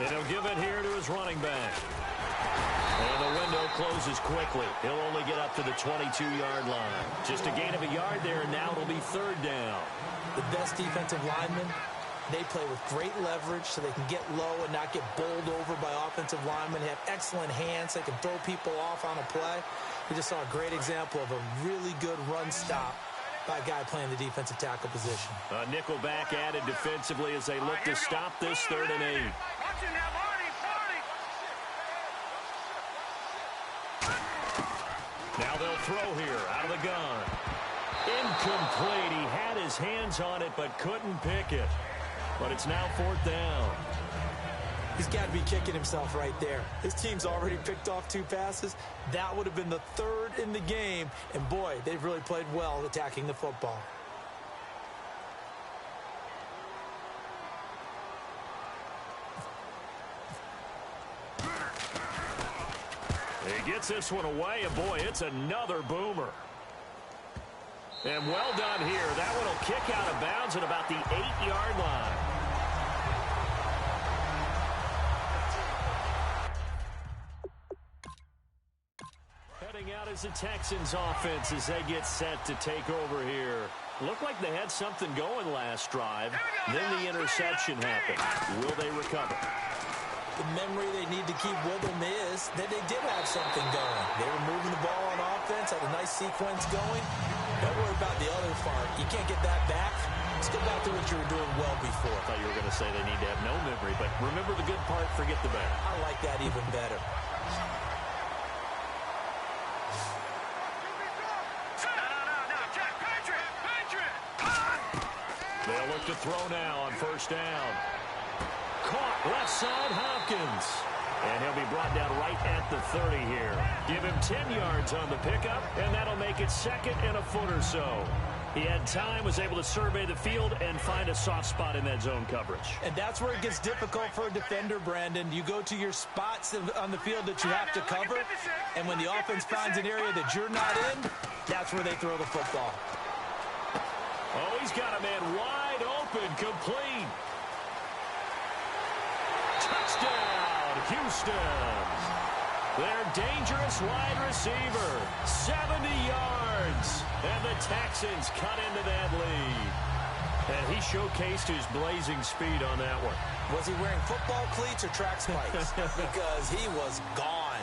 [SPEAKER 2] And he'll give it here to his running back. And the window closes quickly. He'll only get up to the 22-yard line. Just a gain of a yard there, and now it'll be 3rd down.
[SPEAKER 3] The best defensive linemen, they play with great leverage so they can get low and not get bowled over by offensive linemen. They have excellent hands. They can throw people off on a play. We just saw a great example of a really good run stop by a guy playing the defensive tackle position.
[SPEAKER 2] A nickel back added defensively as they look to stop this 3rd and 8. Now they'll throw here out of the gun. Incomplete. He had his hands on it but couldn't pick it. But it's now 4th down.
[SPEAKER 3] He's got to be kicking himself right there. His team's already picked off 2 passes. That would have been the 3rd in the game. And boy, they've really played well attacking the football.
[SPEAKER 2] He gets this one away, and boy, it's another boomer. And well done here. That one will kick out of bounds at about the 8-yard line. Heading out is the Texans offense as they get set to take over here. Looked like they had something going last drive. Then the interception happened. Will they recover?
[SPEAKER 3] The memory they need to keep with them is that they did have something going. They were moving the ball on offense, had a nice sequence going. Don't worry about the other part. You can't get that back. Let's go back to what you were doing well before.
[SPEAKER 2] I thought you were going to say they need to have no memory, but remember the good part, forget the bad.
[SPEAKER 3] I like that even better.
[SPEAKER 2] look to throw now on first down. Caught left side, Hopkins. And he'll be brought down right at the 30 here. Give him 10 yards on the pickup, and that'll make it second and a foot or so. He had time, was able to survey the field and find a soft spot in that zone coverage.
[SPEAKER 3] And that's where it gets difficult for a defender, Brandon. You go to your spots on the field that you have to cover, and when the offense finds an area that you're not in, that's where they throw the football.
[SPEAKER 2] Oh, he's got a man wide open, complete. Touchdown, Houston. Their dangerous wide receiver, 70 yards. And the Texans cut into that lead. And he showcased his blazing speed on that one.
[SPEAKER 3] Was he wearing football cleats or track spikes? Because he was gone.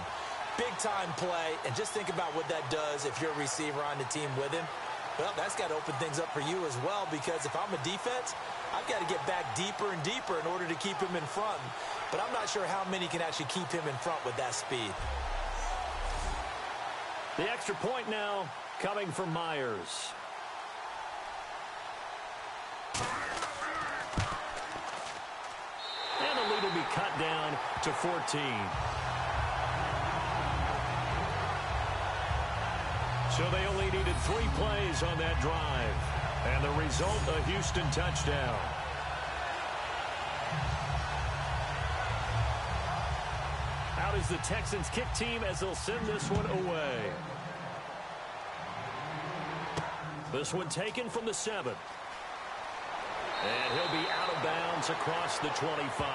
[SPEAKER 3] Big-time play. And just think about what that does if you're a receiver on the team with him. Well, that's got to open things up for you as well, because if I'm a defense, I've got to get back deeper and deeper in order to keep him in front. But I'm not sure how many can actually keep him in front with that speed.
[SPEAKER 2] The extra point now coming from Myers. And the lead will be cut down to 14. So they only needed 3 plays on that drive. And the result, a Houston touchdown. Out is the Texans kick team as they'll send this one away. This one taken from the 7. And he'll be out of bounds across the 25.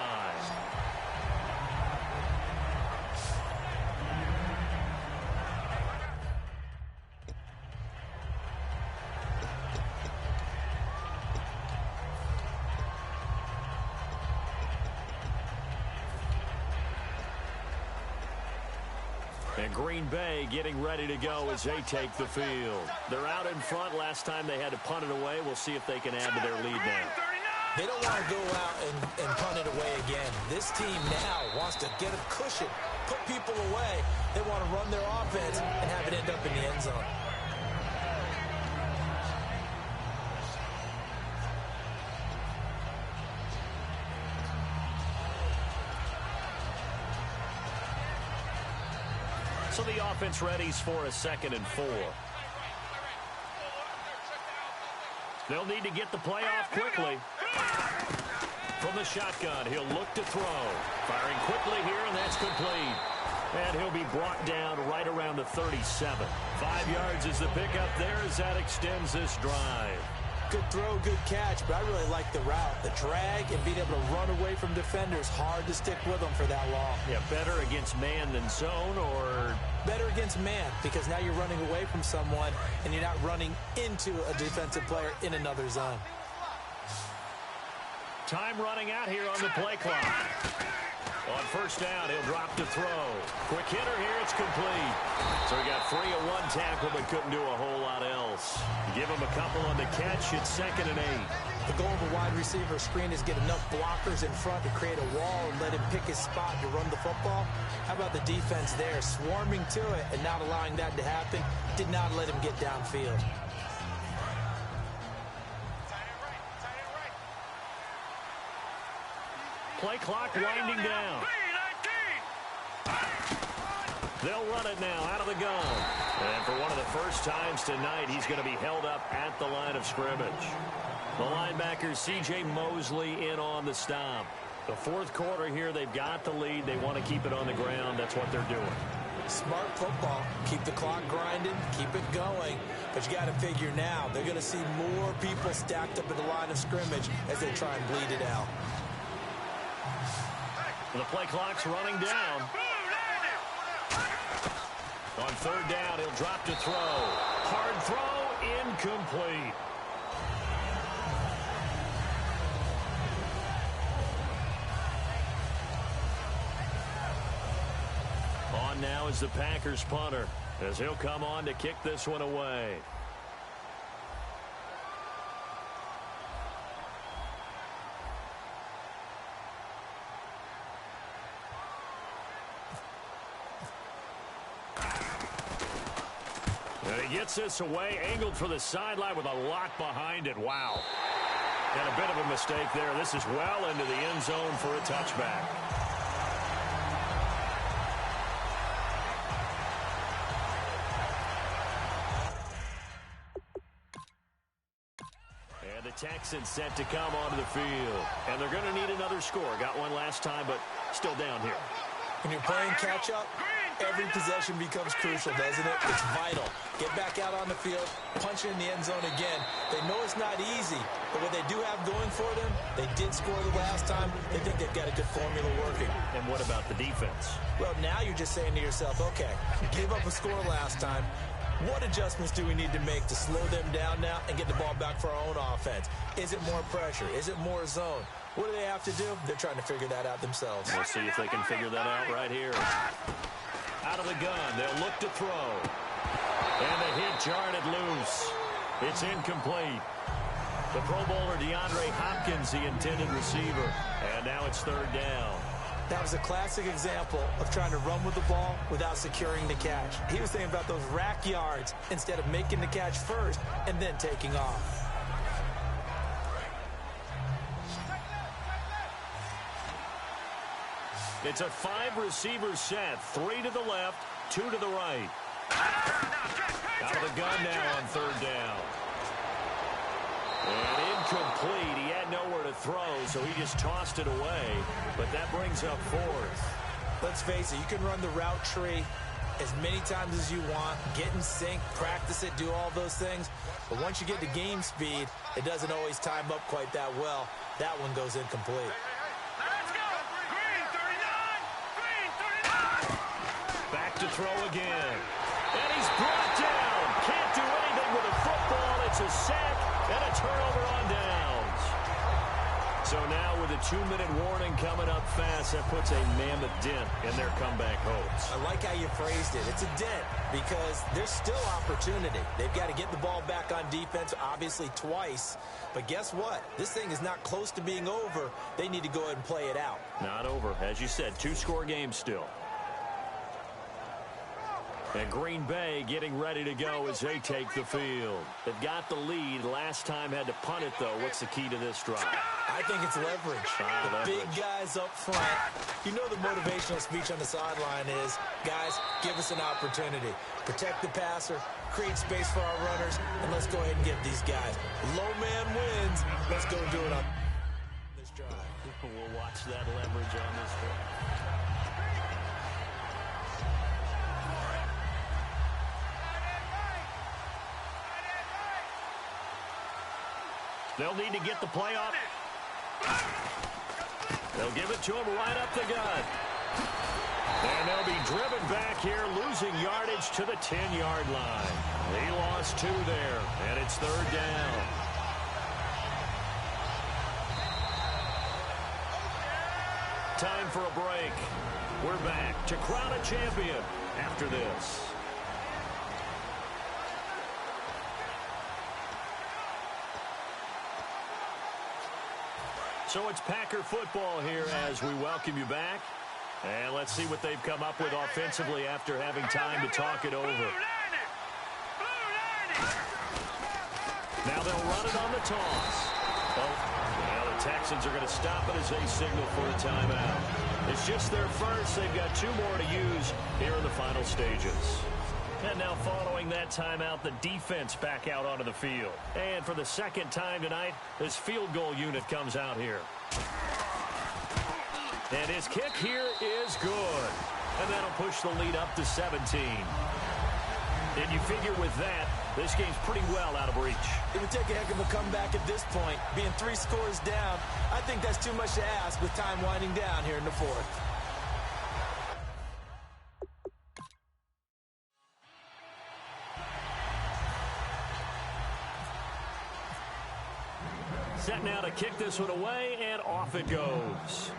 [SPEAKER 2] And Green Bay getting ready to go as they take the field. They're out in front. Last time they had to punt it away. We'll see if they can add to their lead now.
[SPEAKER 3] They don't want to go out and punt it away again. This team now wants to get a cushion, put people away. They want to run their offense and have it end up in the end zone.
[SPEAKER 2] So the offense readies for a 2nd and 4. They'll need to get the play off quickly. From the shotgun, he'll look to throw. Firing quickly here, and that's complete. And he'll be brought down right around the 37. 5 yards is the pickup there as that extends this drive.
[SPEAKER 3] Good throw, good catch, but I really like the route. The drag and being able to run away from defenders, hard to stick with them for that long.
[SPEAKER 2] Yeah, better against man than zone, or
[SPEAKER 3] better against man, because now you're running away from someone and you're not running into a defensive player in another zone.
[SPEAKER 2] Time running out here on the play clock. On first down, he'll drop to throw. Quick hitter here, it's complete. So he got 3 on 1 tackle, but couldn't do a whole lot else. Give him a couple on the catch, it's 2nd and 8.
[SPEAKER 3] The goal of a wide receiver screen is get enough blockers in front to create a wall and let him pick his spot to run the football. How about the defense there, swarming to it and not allowing that to happen? Did not let him get downfield.
[SPEAKER 2] Play clock winding down. They'll run it now out of the gun. And for one of the first times tonight, he's going to be held up at the line of scrimmage. The linebacker, C.J. Mosley, in on the stop. The 4th quarter here, they've got the lead. They want to keep it on the ground. That's what they're doing.
[SPEAKER 3] Smart football. Keep the clock grinding. Keep it going. But you got to figure now, they're going to see more people stacked up at the line of scrimmage as they try and bleed it out.
[SPEAKER 2] The play clock's running down. On 3rd down, he'll drop to throw. Hard throw, incomplete. On now is the Packers punter, as he'll come on to kick this one away. And he gets this away, angled for the sideline with a lot behind it. Wow. And a bit of a mistake there. This is well into the end zone for a touchback. And the Texans set to come onto the field. And they're going to need another score. Got one last time, but still down here.
[SPEAKER 3] When you're playing catch-up, every possession becomes crucial, doesn't it? It's vital. Get back out on the field, punch it in the end zone again. They know it's not easy, but what they do have going for them, they did score the last time. They think they've got a good formula working.
[SPEAKER 2] And what about the defense?
[SPEAKER 3] Well, now you're just saying to yourself, okay, gave up a score last time. What adjustments do we need to make to slow them down now and get the ball back for our own offense? Is it more pressure? Is it more zone? What do they have to do? They're trying to figure that out themselves.
[SPEAKER 2] We'll see if they can figure that out right here. Out of the gun, they'll look to throw. And the hit jarred it loose. It's incomplete. The Pro Bowler DeAndre Hopkins, the intended receiver. And now it's third down.
[SPEAKER 3] That was a classic example of trying to run with the ball without securing the catch. He was thinking about those rack yards instead of making the catch first and then taking off.
[SPEAKER 2] It's a 5-receiver set. 3 to the left, 2 to the right. Out of the gun now on third down. And incomplete. He had nowhere to throw, so he just tossed it away. But that brings up fourth.
[SPEAKER 3] Let's face it, you can run the route tree as many times as you want, get in sync, practice it, do all those things. But once you get to game speed, it doesn't always time up quite that well. That one goes incomplete.
[SPEAKER 2] Back to throw again. And he's brought down. Can't do anything with a football. It's a sack and a turnover on downs. So now with a 2-minute warning coming up fast, that puts a mammoth dent in their comeback hopes.
[SPEAKER 3] I like how you phrased it. It's a dent because there's still opportunity. They've got to get the ball back on defense, obviously twice. But guess what? This thing is not close to being over. They need to go ahead and play it out.
[SPEAKER 2] Not over. As you said, 2-score game still. And Green Bay getting ready to go as they take the field. They've got the lead. Last time had to punt it, though. What's the key to this drive?
[SPEAKER 3] I think it's leverage. The big guys up front. You know the motivational speech on the sideline is, guys, give us an opportunity. Protect the passer, create space for our runners, and let's go ahead and get these guys. Low man wins. Let's go do it on this drive.
[SPEAKER 2] We'll watch that leverage on this one. They'll need to get the play off. They'll give it to him right up the gut. And they'll be driven back here, losing yardage to the 10-yard line. He lost 2 there, and it's third down. Time for a break. We're back to crown a champion after this. So it's Packer football here as we welcome you back. And let's see what they've come up with offensively after having time to talk it over. Now they'll run it on the toss. Oh, well, the Texans are going to stop it as they signal for a timeout. It's just their first. They've got 2 more to use here in the final stages. And now following that timeout, the defense back out onto the field. And for the second time tonight, this field goal unit comes out here. And his kick here is good. And that'll push the lead up to 17. And you figure with that, this game's pretty well out of reach.
[SPEAKER 3] It would take a heck of a comeback at this point. Being 3 scores down, I think that's too much to ask with time winding down here in the fourth.
[SPEAKER 2] Set now to kick this one away, and off it goes.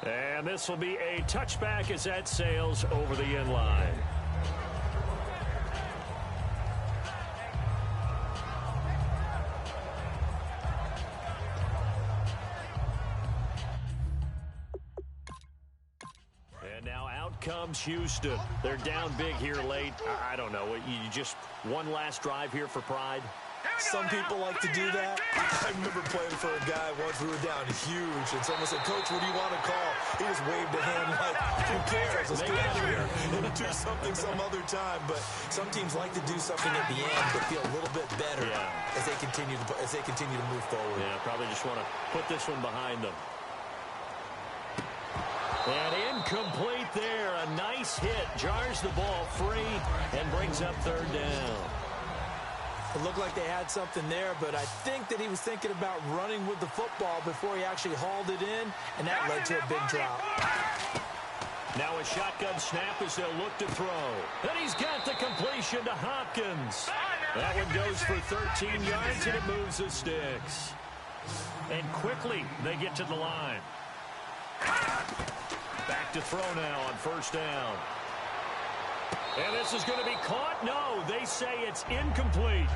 [SPEAKER 2] And this will be a touchback as that sails over the end line. And now out comes Houston. They're down big here late. I don't know. You just one last drive here for pride?
[SPEAKER 3] Some people like to do that. I remember playing for a guy once. We were down huge, and someone said, "Coach, what do you want to call?" He just waved a hand like, "Who cares? Let's get out of here and do something some other time." But some teams like to do something at the end, but feel a little bit better as they continue to move forward.
[SPEAKER 2] Yeah, probably just want to put this one behind them. And incomplete there. A nice hit. Jars the ball free and brings up third down.
[SPEAKER 3] It looked like they had something there, but I think that he was thinking about running with the football before he actually hauled it in, and that led to a big drop.
[SPEAKER 2] Now a shotgun snap as they'll look to throw. And he's got the completion to Hopkins. That one goes for 13 yards, and it moves the sticks. And quickly they get to the line. Back to throw now on first down. And this is going to be caught. No, they say it's incomplete.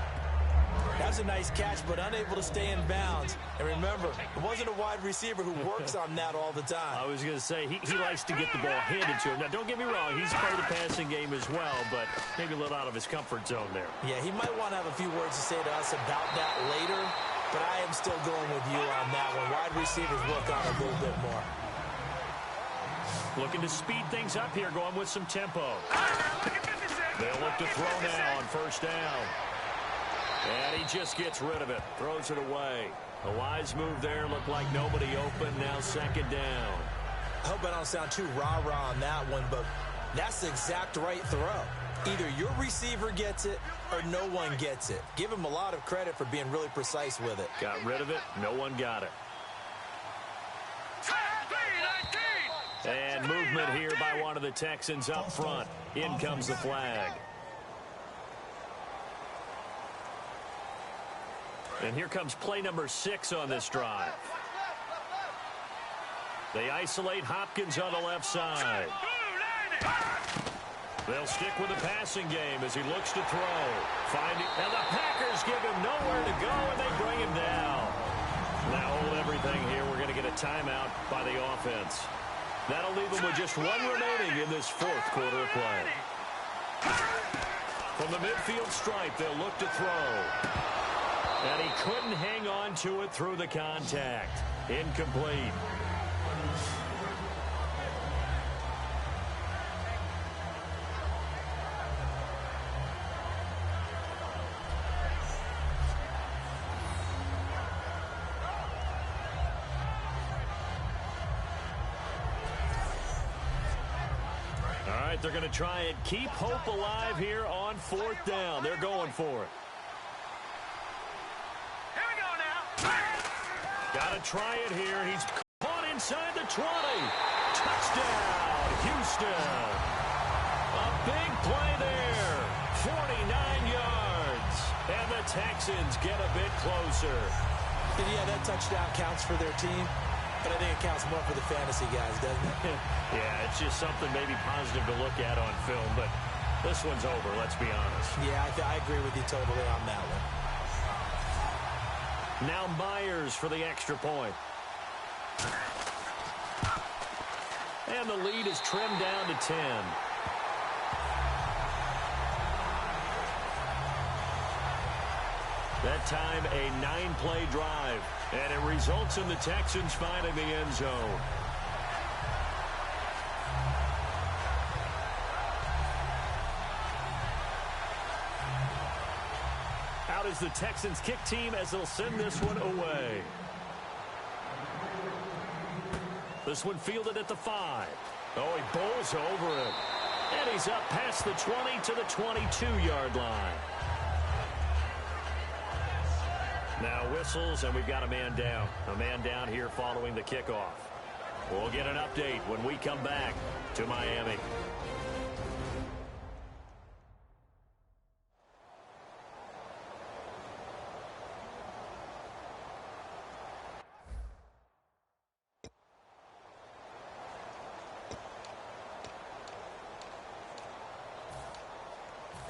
[SPEAKER 3] That's a nice catch, but unable to stay in bounds. And remember, it wasn't a wide receiver who works on that all the time.
[SPEAKER 2] I was going to say, he likes to get the ball handed to him. Now, don't get me wrong, he's part of the passing game as well, but maybe a little out of his comfort zone there.
[SPEAKER 3] Yeah, he might want to have a few words to say to us about that later, but I am still going with you on that one. Wide receivers work on it a little bit more.
[SPEAKER 2] Looking to speed things up here, going with some tempo. They'll look to throw now on first down. And he just gets rid of it. Throws it away. A wise move there. Looked like nobody open. Now second down.
[SPEAKER 3] I hope I don't sound too rah-rah on that one, but that's the exact right throw. Either your receiver gets it or no one gets it. Give him a lot of credit for being really precise with it.
[SPEAKER 2] Got rid of it. No one got it. And movement here by one of the Texans up front. In comes the flag. And here comes play number 6 on this drive. They isolate Hopkins on the left side. They'll stick with the passing game as he looks to throw. And the Packers give him nowhere to go, and they bring him down. Now hold everything here. We're going to get a timeout by the offense. That'll leave them with just one remaining in this fourth quarter of play. From the midfield stripe, they'll look to throw. And he couldn't hang on to it through the contact. Incomplete. They're going to try and keep hope alive here on fourth down. They're going for it.
[SPEAKER 6] Here we go now.
[SPEAKER 2] Got to try it here. He's caught inside the 20. Touchdown, Houston. A big play there. 49 yards. And the Texans get a bit closer.
[SPEAKER 3] And yeah, that touchdown counts for their team. But I think it counts more for the fantasy guys, doesn't it?
[SPEAKER 2] Yeah, it's just something maybe positive to look at on film, but this one's over, let's be honest.
[SPEAKER 3] Yeah, I agree with you totally on that one.
[SPEAKER 2] Now Myers for the extra point. And the lead is trimmed down to 10. That time, a 9-play drive. And it results in the Texans finding the end zone. Out is the Texans kick team as they'll send this one away. This one fielded at the 5. Oh, he bowls over it. And he's up past the 20 to the 22-yard line. Now whistles, and we've got a man down. A man down here following the kickoff. We'll get an update when we come back to Miami.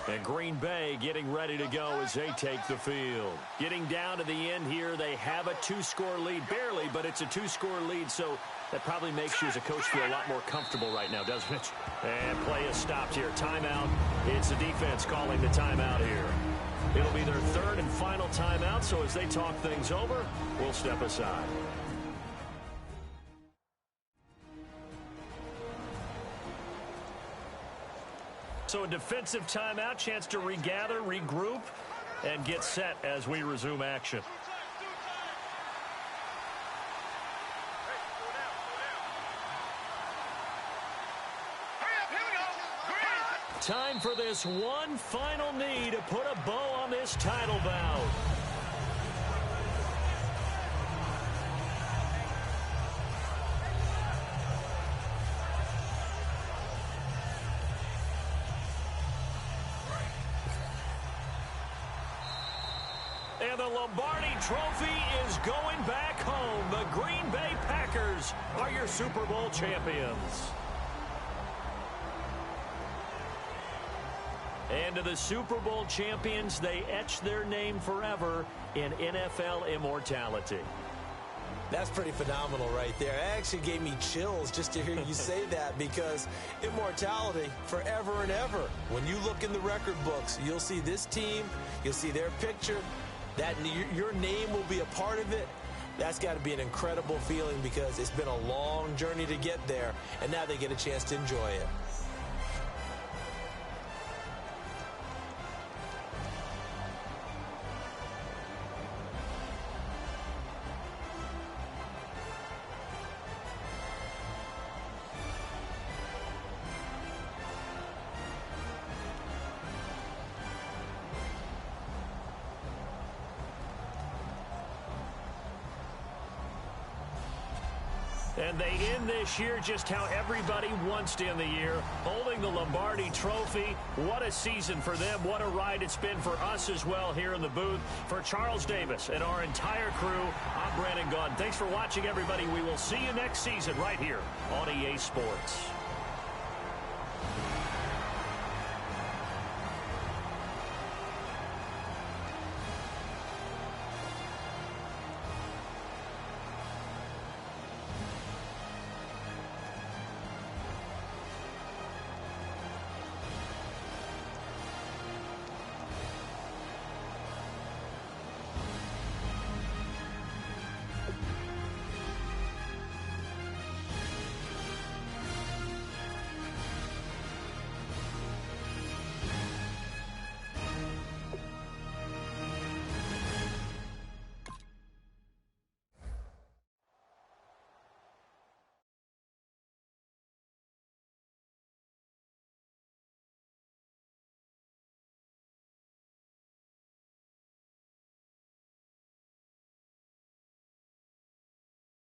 [SPEAKER 2] And Green Bay getting ready to go as they take the field. Getting down to the end here, they have a 2-score lead. Barely, but it's a 2-score lead, so that probably makes you as a coach feel a lot more comfortable right now, doesn't it? And play is stopped here. Timeout. It's the defense calling the timeout here. It'll be their third and final timeout, so as they talk things over, we'll step aside. So a defensive timeout, chance to regather, regroup, and get set as we resume action. Time for this one final knee to put a bow on this title bout. And the Lombardi Trophy is going back home. The Green Bay Packers are your Super Bowl champions. And to the Super Bowl champions, they etch their name forever in NFL immortality.
[SPEAKER 3] That's pretty phenomenal right there. It actually gave me chills just to hear you say that, because immortality forever and ever. When you look in the record books, you'll see this team, you'll see their picture, that your name will be a part of it. That's got to be an incredible feeling, because it's been a long journey to get there, and now they get a chance to enjoy it.
[SPEAKER 2] And they end this year just how everybody wants to end the year, holding the Lombardi Trophy. What a season for them. What a ride it's been for us as well here in the booth. For Charles Davis and our entire crew, I'm Brandon Gunn. Thanks for watching, everybody. We will see you next season right here on EA Sports.